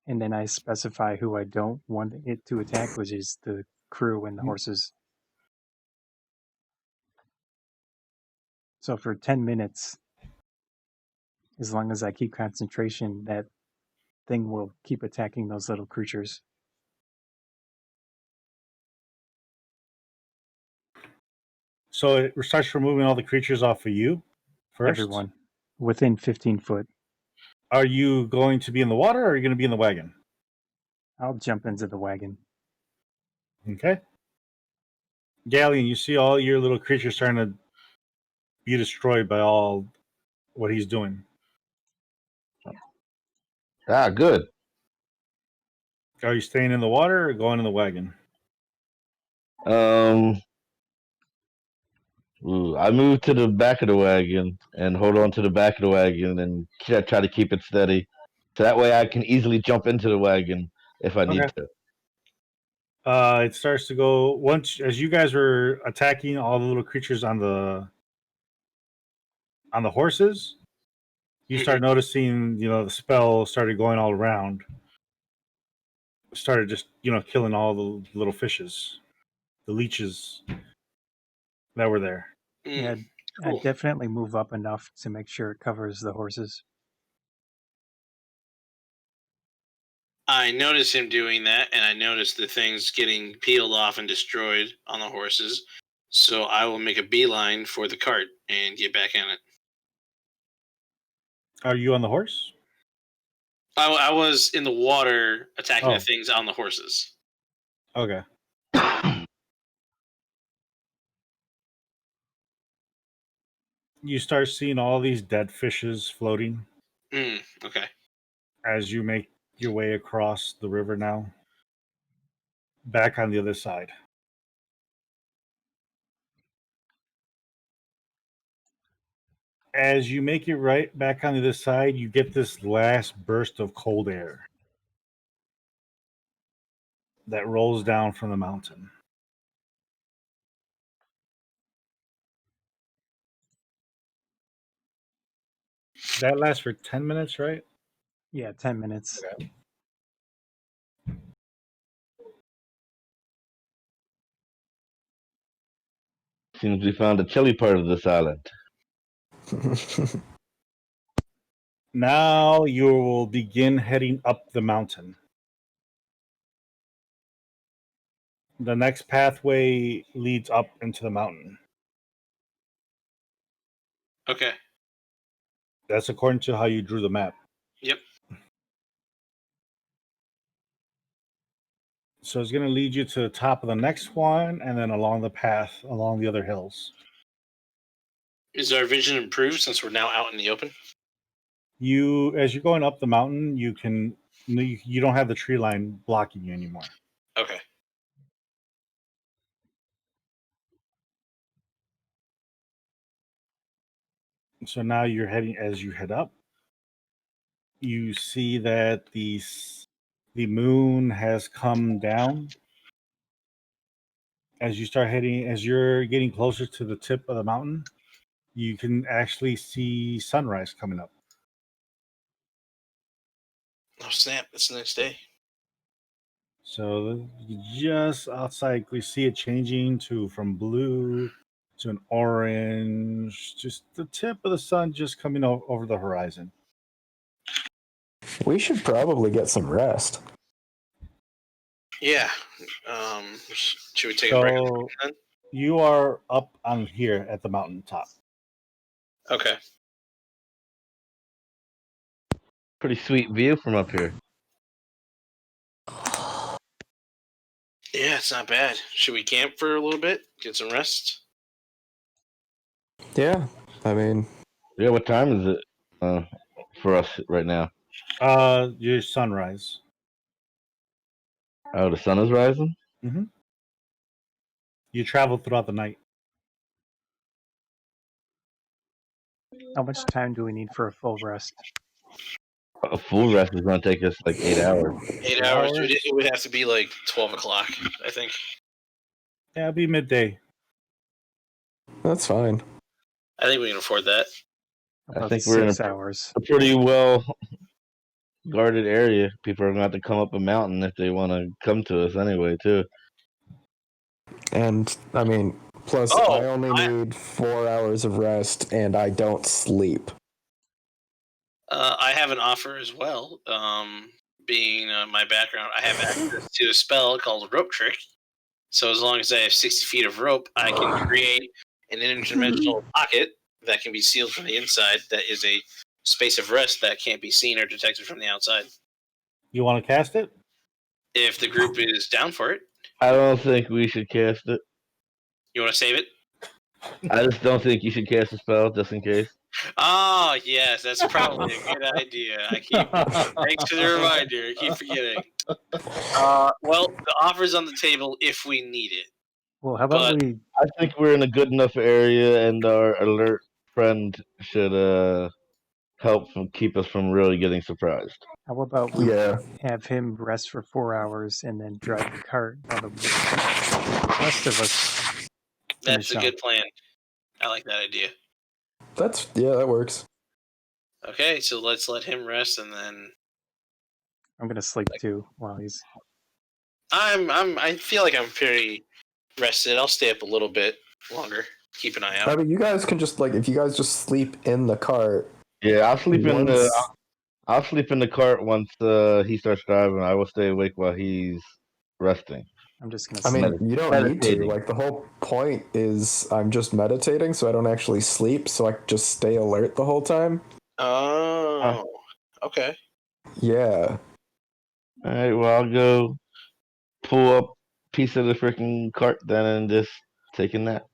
And then I specify who I don't want it to attack, which is the crew and the horses. So for 10 minutes, as long as I keep concentration, that thing will keep attacking those little creatures. So it starts removing all the creatures off of you first? Everyone within 15 foot. Are you going to be in the water or are you going to be in the wagon? I'll jump into the wagon. Okay. Ghaleon, you see all your little creatures starting to be destroyed by all what he's doing. Ah, good. Are you staying in the water or going in the wagon? I move to the back of the wagon and hold on to the back of the wagon and try to keep it steady. So that way I can easily jump into the wagon if I need to. It starts to go once as you guys were attacking all the little creatures on the horses. You start noticing, the spell started going all around. Started just, killing all the little fishes, the leeches that were there. Yeah, cool. I definitely move up enough to make sure it covers the horses. I notice him doing that, and I notice the things getting peeled off and destroyed on the horses. So I will make a beeline for the cart and get back in it. Are you on the horse? I was in the water attacking the things on the horses. Okay. You start seeing all these dead fishes floating. Okay. As you make your way across the river now. Back on the other side. As you make it right back on the other side, you get this last burst of cold air that rolls down from the mountain. That lasts for 10 minutes, right? Yeah, 10 minutes. Okay. Seems we found a chilly part of this island. Now you will begin heading up the mountain. The next pathway leads up into the mountain. Okay. That's according to how you drew the map. Yep. So it's going to lead you to the top of the next one and then along the path, along the other hills. Is our vision improved since we're now out in the open? As you're going up the mountain, you don't have the tree line blocking you anymore. Okay. So now as you head up, you see that the moon has come down. As you're getting closer to the tip of the mountain, you can actually see sunrise coming up. Oh snap! It's the next day. So just outside, we see it changing from blue to an orange. Just the tip of the sun just coming over the horizon. We should probably get some rest. Yeah. Should we take a break then? You are up on here at the mountaintop. Okay. Pretty sweet view from up here. Yeah, it's not bad. Should we camp for a little bit? Get some rest? Yeah, I mean, Yeah, what time is it for us right now? Your sunrise. Oh, the sun is rising? Mm-hmm. You travel throughout the night. How much time do we need for a full rest? A full rest is going to take us like 8 hours. 8 hours. It would have to be like 12 o'clock, I think. Yeah, it'll be midday. that's fine. I think we can afford that. About I think we're in 6 hours. a pretty well guarded area. People are going to have to come up a mountain if they want to come to us anyway, too. And I mean, plus I only need 4 hours of rest, and I don't sleep. I have an offer as well. Being my background, I have access to a spell called Rope Trick. So as long as I have 60 feet of rope, I can create an interdimensional pocket that can be sealed from the inside. That is a space of rest that can't be seen or detected from the outside. You want to cast it? If the group is down for it, I don't think we should cast it. you want to save it? I just don't think you should cast a spell just in case. Oh, yes, that's probably a good idea. Thanks for the reminder. I keep forgetting. Well, the offer's on the table if we need it. Well, how about we? I think we're in a good enough area, and our alert friend should help keep us from really getting surprised. How about we Yeah. have him rest for 4 hours and then drive the cart while the rest of us That's finish a up. good plan. I like that idea. That works. Okay, so let's let him rest, and then I'm gonna sleep too while he's. I feel like I'm pretty rested. I'll stay up a little bit longer. Keep an eye I out. mean, you guys can just if you guys just sleep in the cart. Yeah, I'll sleep in the. once- I'll sleep in the cart once he starts driving. I will stay awake while he's resting. I'm just gonna. I Sleep. mean, you don't need to. Meditating. Like, the whole point is I'm just meditating, so I don't actually sleep, so I just stay alert the whole time. Oh, okay. Yeah. All right, well, I'll go pull up a piece of the freaking cart then and just take a nap.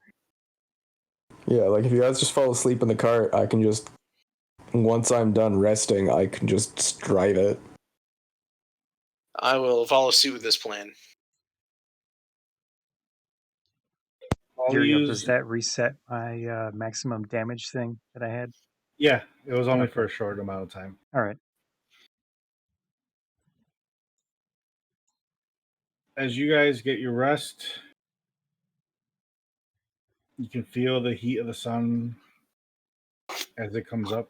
Yeah, like, if you guys just fall asleep in the cart, I can just, once I'm done resting, I can just drive it. I will follow suit with this plan. Uriel, does that reset my maximum damage thing that I had? Yeah, it was only Okay. for a short amount of time. All right. As you guys get your rest, you can feel the heat of the sun as it comes up.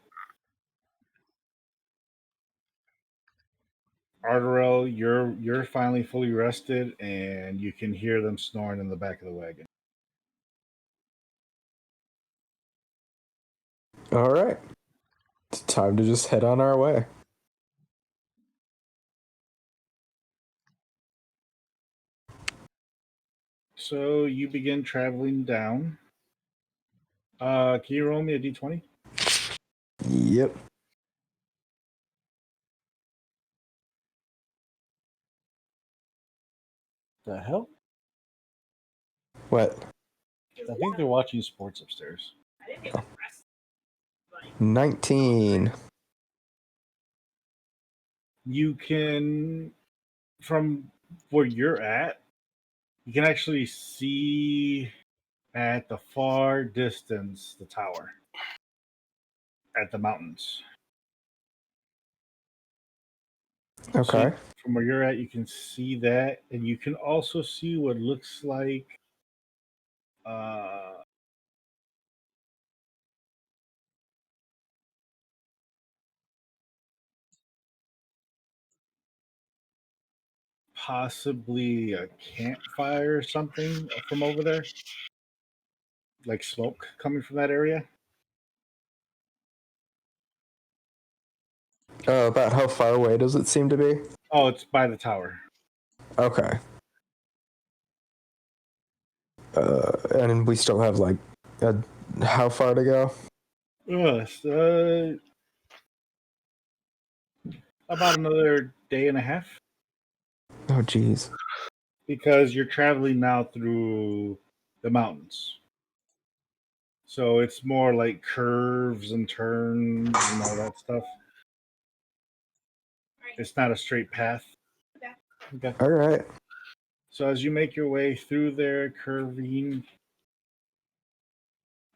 Ardorel, you're finally fully rested, and you can hear them snoring in the back of the wagon. All right. It's time to just head on our way. So you begin traveling down. Can you roll me a d20? Yep. The hell? What? I think they're watching sports upstairs. 19. You can, from where you're at, you can actually see at the far distance the tower at the mountains. Okay. So from where you're at, you can see that, and you can also see what looks like possibly a campfire or something from over there, like smoke coming from that area. About how far away does it seem to be? Oh, it's by the tower. Okay. And we still have how far to go? About another day and a half. Oh, geez. Because you're traveling now through the mountains. So it's more like curves and turns and all that stuff. It's not a straight path. Okay. All right. So as you make your way through there, curving,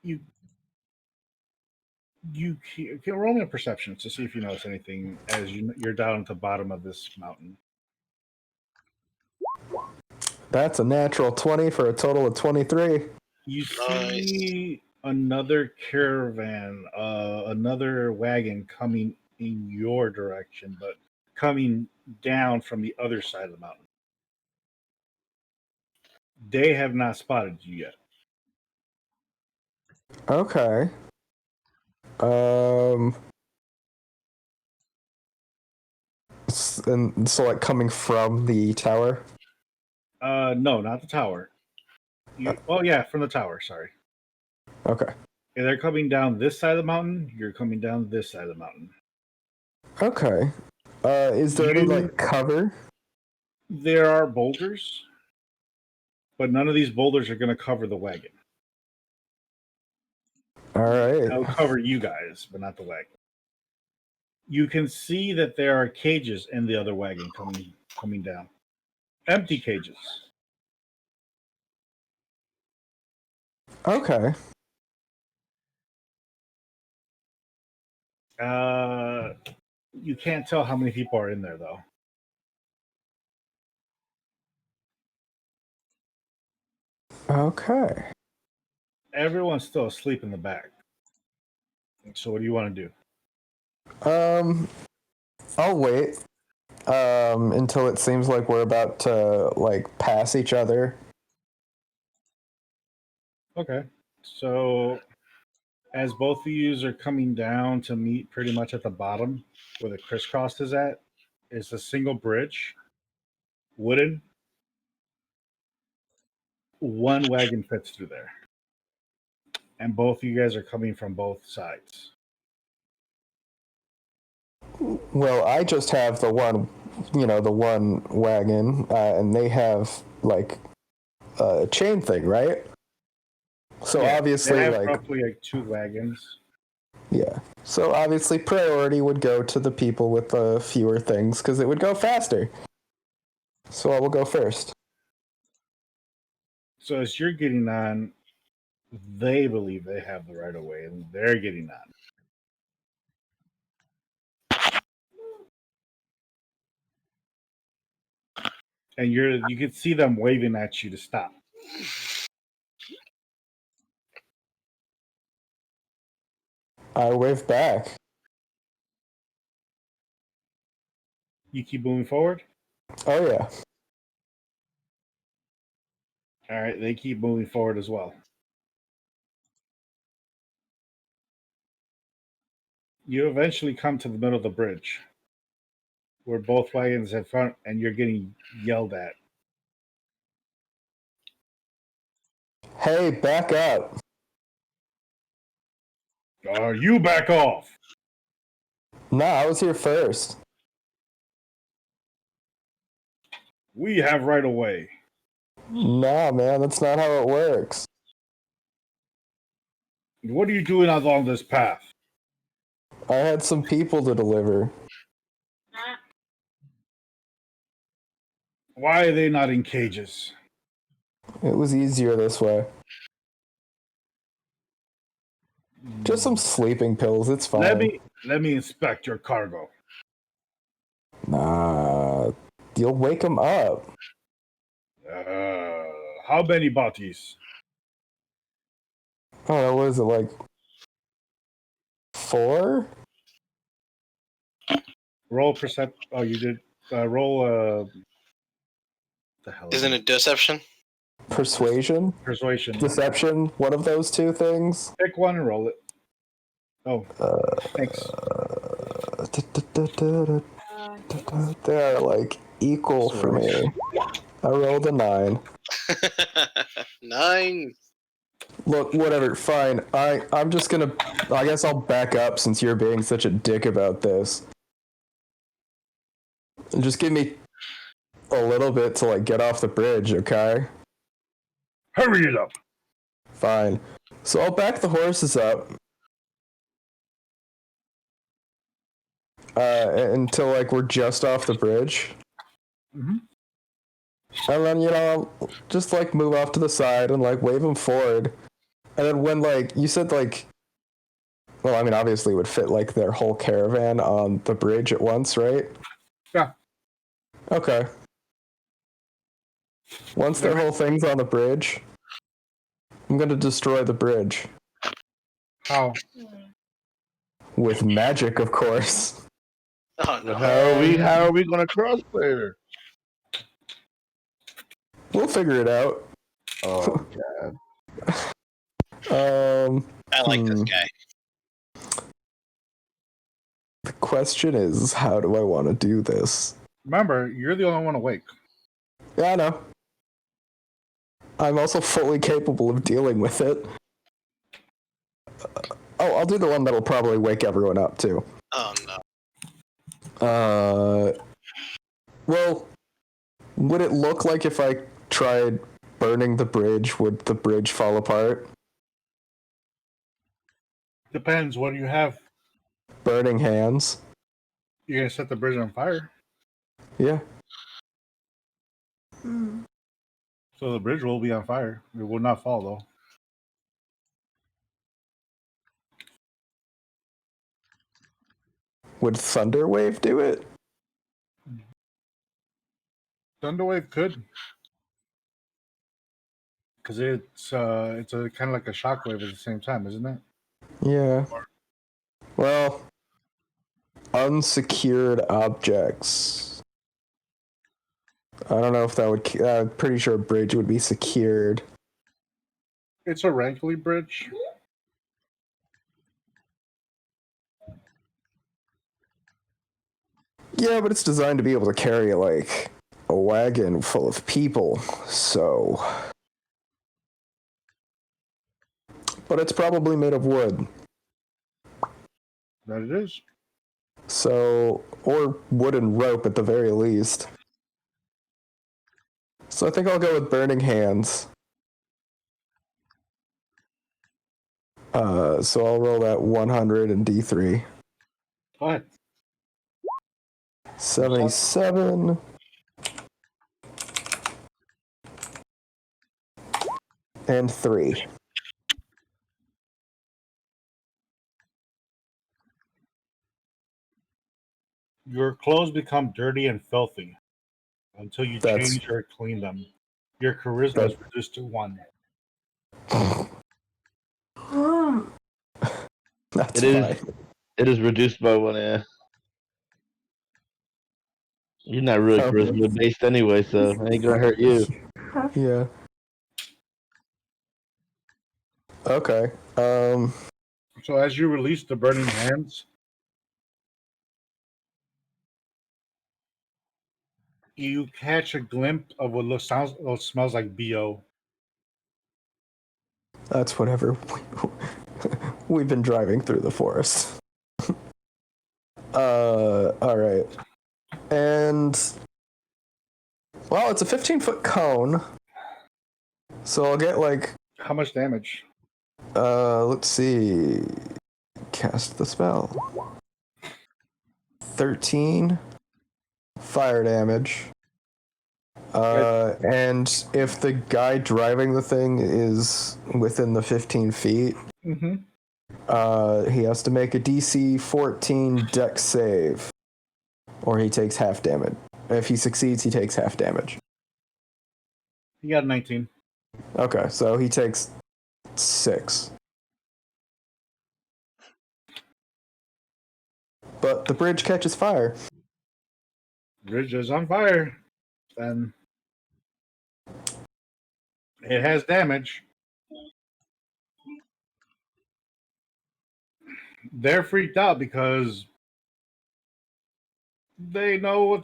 you can roll me a perception to see if you notice anything as you're down at the bottom of this mountain. That's a natural 20 for a total of 23. You see another caravan, another wagon coming in your direction, but coming down from the other side of the mountain. They have not spotted you yet. Okay. And so like coming from the tower? No, not the tower. From the tower, sorry. Okay. Yeah, they're coming down this side of the mountain, you're coming down this side of the mountain. Okay. Is there any like cover? There are boulders, but none of these boulders are going to cover the wagon. All right. They'll cover you guys, but not the wagon. You can see that there are cages in the other wagon coming down. Empty cages. Okay. You can't tell how many people are in there, though. Okay. Everyone's still asleep in the back. So what do you want to do? I'll wait until it seems like we're about to like pass each other. Okay. So as both of you are coming down to meet pretty much at the bottom where the crisscross is at, is a single bridge, wooden. One wagon fits through there. And both of you guys are coming from both sides. Well, I just have the one wagon, and they have like a chain thing, right? So Yeah, obviously, they have like roughly like 2 wagons. Yeah. So obviously, priority would go to the people with the fewer things because it would go faster. So I will go first. So as you're getting on, they believe they have the right of way, and they're getting on. And you can see them waving at you to stop. I wave back. You keep moving forward? Oh, yeah. All right, they keep moving forward as well. You eventually come to the middle of the bridge where both wagons in front, and you're getting yelled at. Hey, back up. You back off. Nah, I was here first. We have right of way. Nah, man, that's not how it works. What are you doing along this path? I had some people to deliver. Why are they not in cages? It was easier this way. Just some sleeping pills, it's fine. Let me inspect your cargo. Nah, you'll wake them up. How many bodies? Oh, what is it, like 4? Roll percept. Oh, you did. Roll. The hell? Isn't it deception? Persuasion? Persuasion. Deception? One of those two things? Pick one and roll it. Oh, thanks. They're like equal for me. I rolled a 9. 9. Look, whatever, fine. I'm just gonna. I guess I'll back up since you're being such a dick about this. And just give me a little bit to like get off the bridge, okay? Hurry it up. Fine. So I'll back the horses up. Until like we're just off the bridge. Mm-hmm. And then, I'll just like move off to the side and like wave them forward. And then when like you said like, well, I mean, obviously it would fit like their whole caravan on the bridge at once, right? Yeah. Okay. Once their whole thing's on the bridge, I'm gonna destroy the bridge. How? With magic, of course. Oh no! How are we gonna cross there? We'll figure it out. Oh God. I like this guy. The question is, how do I want to do this? Remember, you're the only one awake. Yeah, I know. I'm also fully capable of dealing with it. I'll do the one that'll probably wake everyone up, too. Oh no. Well, would it look like if I tried burning the bridge, would the bridge fall apart? Depends. What do you have? Burning hands? You're going to set the bridge on fire. Yeah. So the bridge will be on fire. It will not fall, though. Would Thunderwave do it? Thunderwave could. Because it's a kind of like a shockwave at the same time, isn't it? Yeah. Well, unsecured objects. I don't know if that would... I'm pretty sure a bridge would be secured. It's a rankly bridge. Yeah, but it's designed to be able to carry, like, a wagon full of people, so... But it's probably made of wood. That it is. So, or wooden rope at the very least. So I think I'll go with Burning Hands. So I'll roll that 100 and D3. Go ahead. 77. And 3. Your clothes become dirty and filthy until you change or clean them. Your charisma is reduced to 1. That's It fine. It is reduced by 1, yeah. You're not really charisma based anyway, so it ain't gonna hurt you. Yeah. Okay. So as you release the burning hands, you catch a glimpse of what smells like BO. That's whatever. We've been driving through the forest. All right. And well, it's a 15-foot cone. So I'll get like How much damage? let's see. Cast the spell. 13 fire damage. And if the guy driving the thing is within the 15 feet, he has to make a DC 14 dex save, or he takes half damage. If he succeeds, he takes half damage. He got 19. Okay, so he takes 6. But the bridge catches fire. Bridge is on fire. Then it has damage. They're freaked out because they know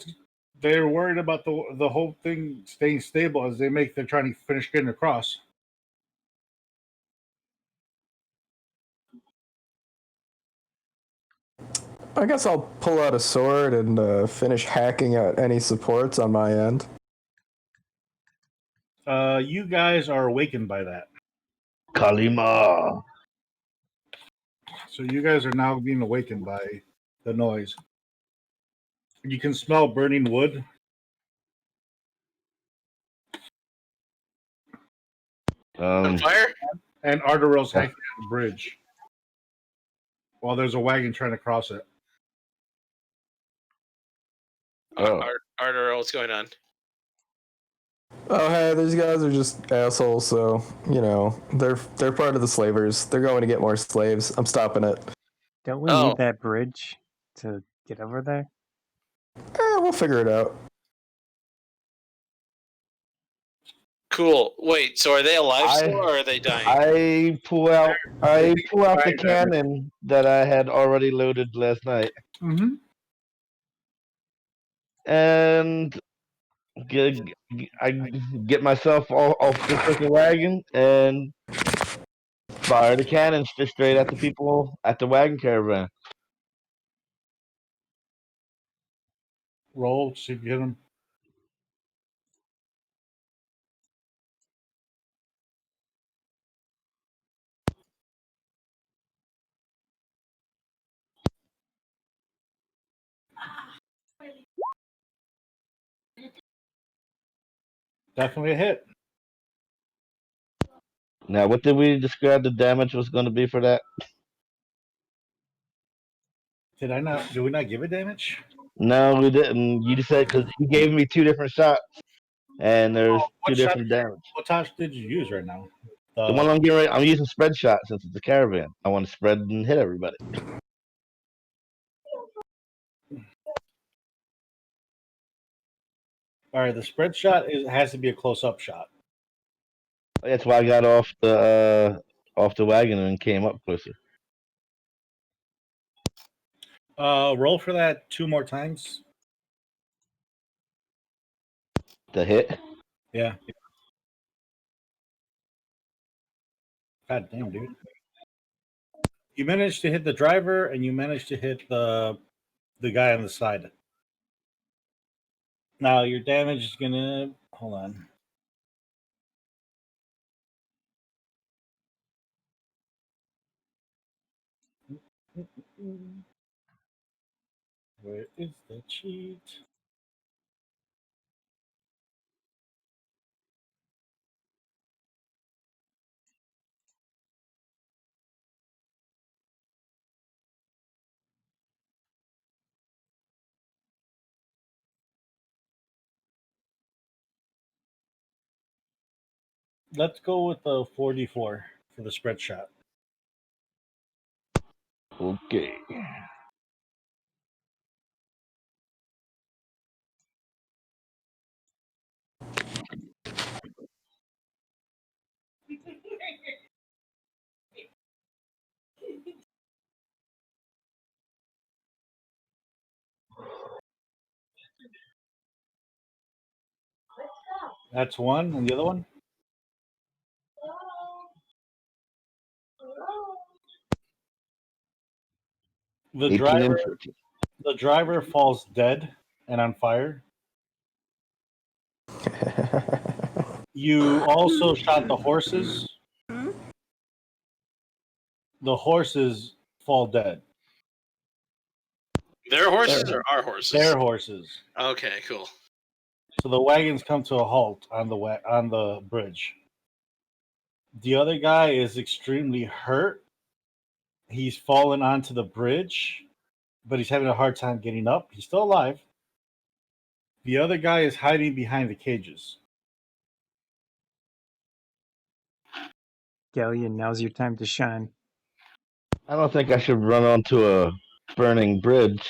they're worried about the whole thing staying stable as they're trying to finish getting across. I guess I'll pull out a sword and finish hacking at any supports on my end. You guys are awakened by that. Kalima. So you guys are now being awakened by the noise. You can smell burning wood. On fire? And Ardorel's hacking at the bridge while there's a wagon trying to cross it. Ardorel, what's going on? Oh, hey, these guys are just assholes, so, you know, they're part of the slavers. They're going to get more slaves. I'm stopping it. Don't we need that bridge to get over there? We'll figure it out. Cool. Wait, so are they alive still, or are they dying? I pull out the cannon that I had already loaded last night. Mm-hmm. And I get myself off the freaking wagon and fire the cannons just straight at the people at the wagon caravan. Roll, see if you hit them. Definitely a hit. Now, what did we describe the damage was going to be for that? Did we not give it damage? No, we didn't. You just said because you gave me 2 different shots, and there's 2 different damage. What shot did you use right now? The one I'm using spread shot since it's a caravan. I want to spread and hit everybody. All right, the spread shot has to be a close-up shot. That's why I got off the wagon and came up closer. Roll for that 2 more times. The hit? Yeah. God damn, dude. You managed to hit the driver, and you managed to hit the guy on the side. Now your damage is gonna hold on. Where is the cheat? Let's go with the 4d4 for the spread shot. Okay. That's 1, and the other one? The 18 and 14. The driver falls dead and on fire. You also shot the horses. The horses fall dead. Their horses or our horses? Their horses. Okay, cool. So the wagons come to a halt on the bridge. The other guy is extremely hurt. He's fallen onto the bridge, but he's having a hard time getting up. He's still alive. The other guy is hiding behind the cages. Ghaleon, now's your time to shine. I don't think I should run onto a burning bridge.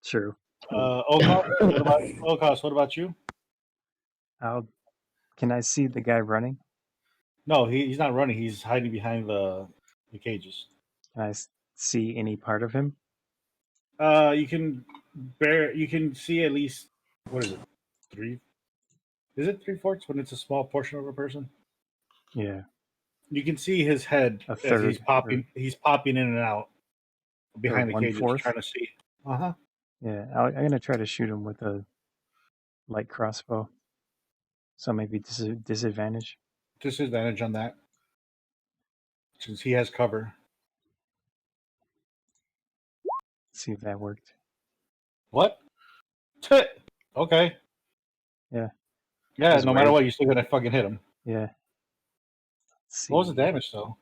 True. O'Koss, what about you? Can I see the guy running? No, he's not running. He's hiding behind the cages. Can I see any part of him? You can see at least, what is it? 3? Is it 3/4 when it's a small portion of a person? Yeah. You can see his head A as third, he's popping in and out behind the cages, 1/4? trying to see. Uh-huh. Yeah, I'm gonna try to shoot him with a light crossbow. So maybe disadvantage. Disadvantage on that, since he has cover. See if that worked. What? Okay. Yeah. Yeah, That's no matter weird. what, you're still gonna fucking hit him. Yeah. Let's see. What was the damage though?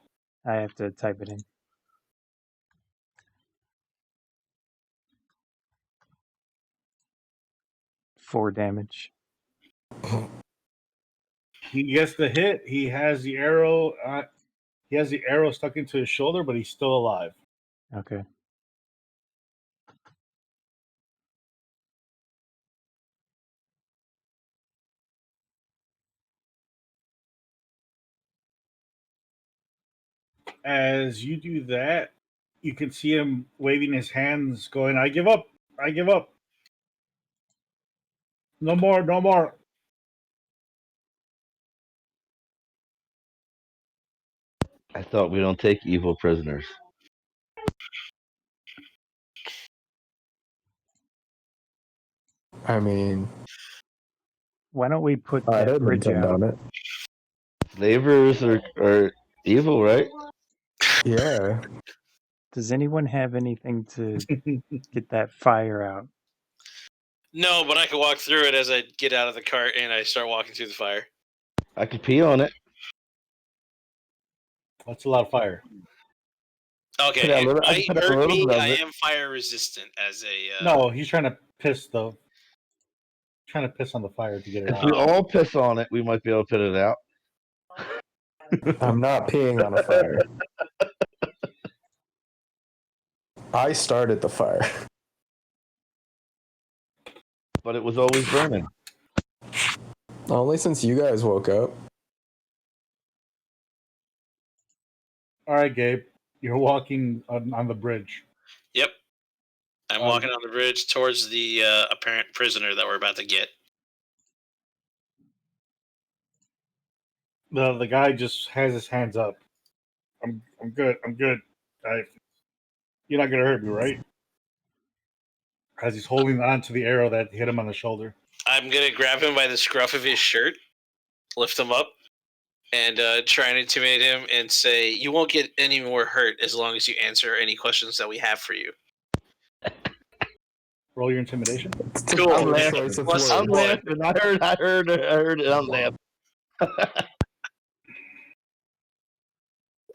I have to type it in. 4 damage. He gets the hit. He has the arrow. He has the arrow stuck into his shoulder, but he's still alive. Okay. As you do that, you can see him waving his hands, going, "I give up. I give up. No more. No more." I thought we don't take evil prisoners. I mean, Why don't we put I that didn't bridge intend out? on it. Slavers are evil, right? Yeah. Does anyone have anything to get that fire out? No, but I can walk through it as I get out of the cart and I start walking through the fire. I could pee on it. That's a lot of fire. Okay, Put a it little- I might put a hurt little me. bit of I it. am fire resistant as a. No, he's trying to piss on the fire to get it If out. we all piss on it, we might be able to put it out. I'm not peeing on a fire. I started the fire. But it was always burning. Only since you guys woke up. All right, Gabe, you're walking on the bridge. Yep. I'm walking on the bridge towards the apparent prisoner that we're about to get. The guy just has his hands up. I'm good. I'm good. You're not gonna hurt me, right? As he's holding on to the arrow that hit him on the shoulder. I'm gonna grab him by the scruff of his shirt, lift him up, and try and intimidate him and say, "You won't get any more hurt as long as you answer any questions that we have for you." Roll your intimidation. Cool. I'm Choice laughing. of Plus words. I'm laughing. I heard it. I'm laughing.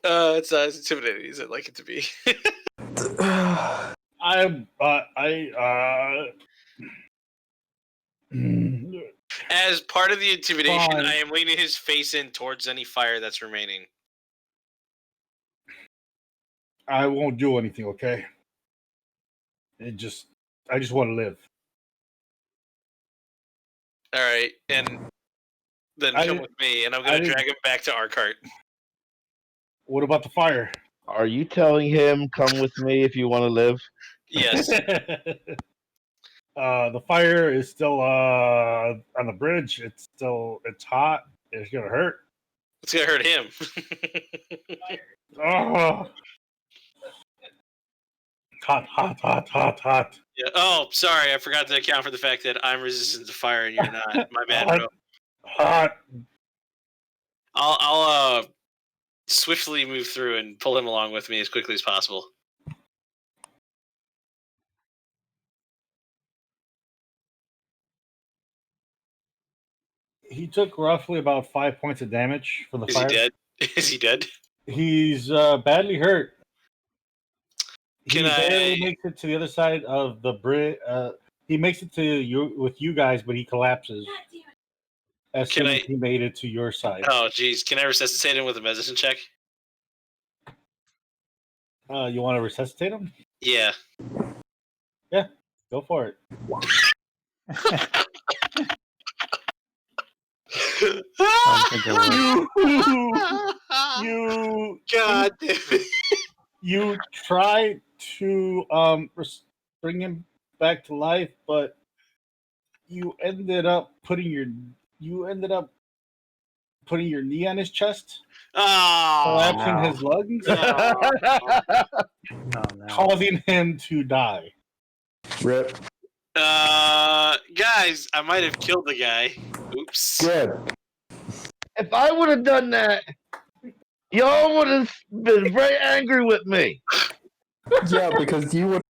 It's not as intimidating as I'd like it to be. As part of the intimidation, Fine. I am leaning his face in towards any fire that's remaining. I won't do anything, okay? I just want to live. All right, and then come with me, and I'm going to drag him back to our cart. What about the fire? Are you telling him, come with me if you want to live? Yes. The fire is still on the bridge. It's hot. It's gonna hurt. It's going to hurt him. Oh. Hot. Yeah. Oh, sorry. I forgot to account for the fact that I'm resistant to fire and you're not. My bad, bro. Hot. I'll swiftly move through and pull him along with me as quickly as possible. He took roughly about 5 points of damage from the fire. Is he dead? Is he dead? He's badly hurt. Can he I- barely makes it to the other side of the bridge. He makes it to you with you guys, but he collapses as soon as he made it to your side. Oh, geez. Can I resuscitate him with a medicine check? You want to resuscitate him? Yeah. Yeah, go for it. You God damn it. You try to bring him back to life, but you ended up putting your knee on his chest, collapsing his lungs, causing him to die. Rip. Guys, I might have killed the guy, Oops. Good. If I would have done that, y'all would have been very angry with me. Yeah, because you would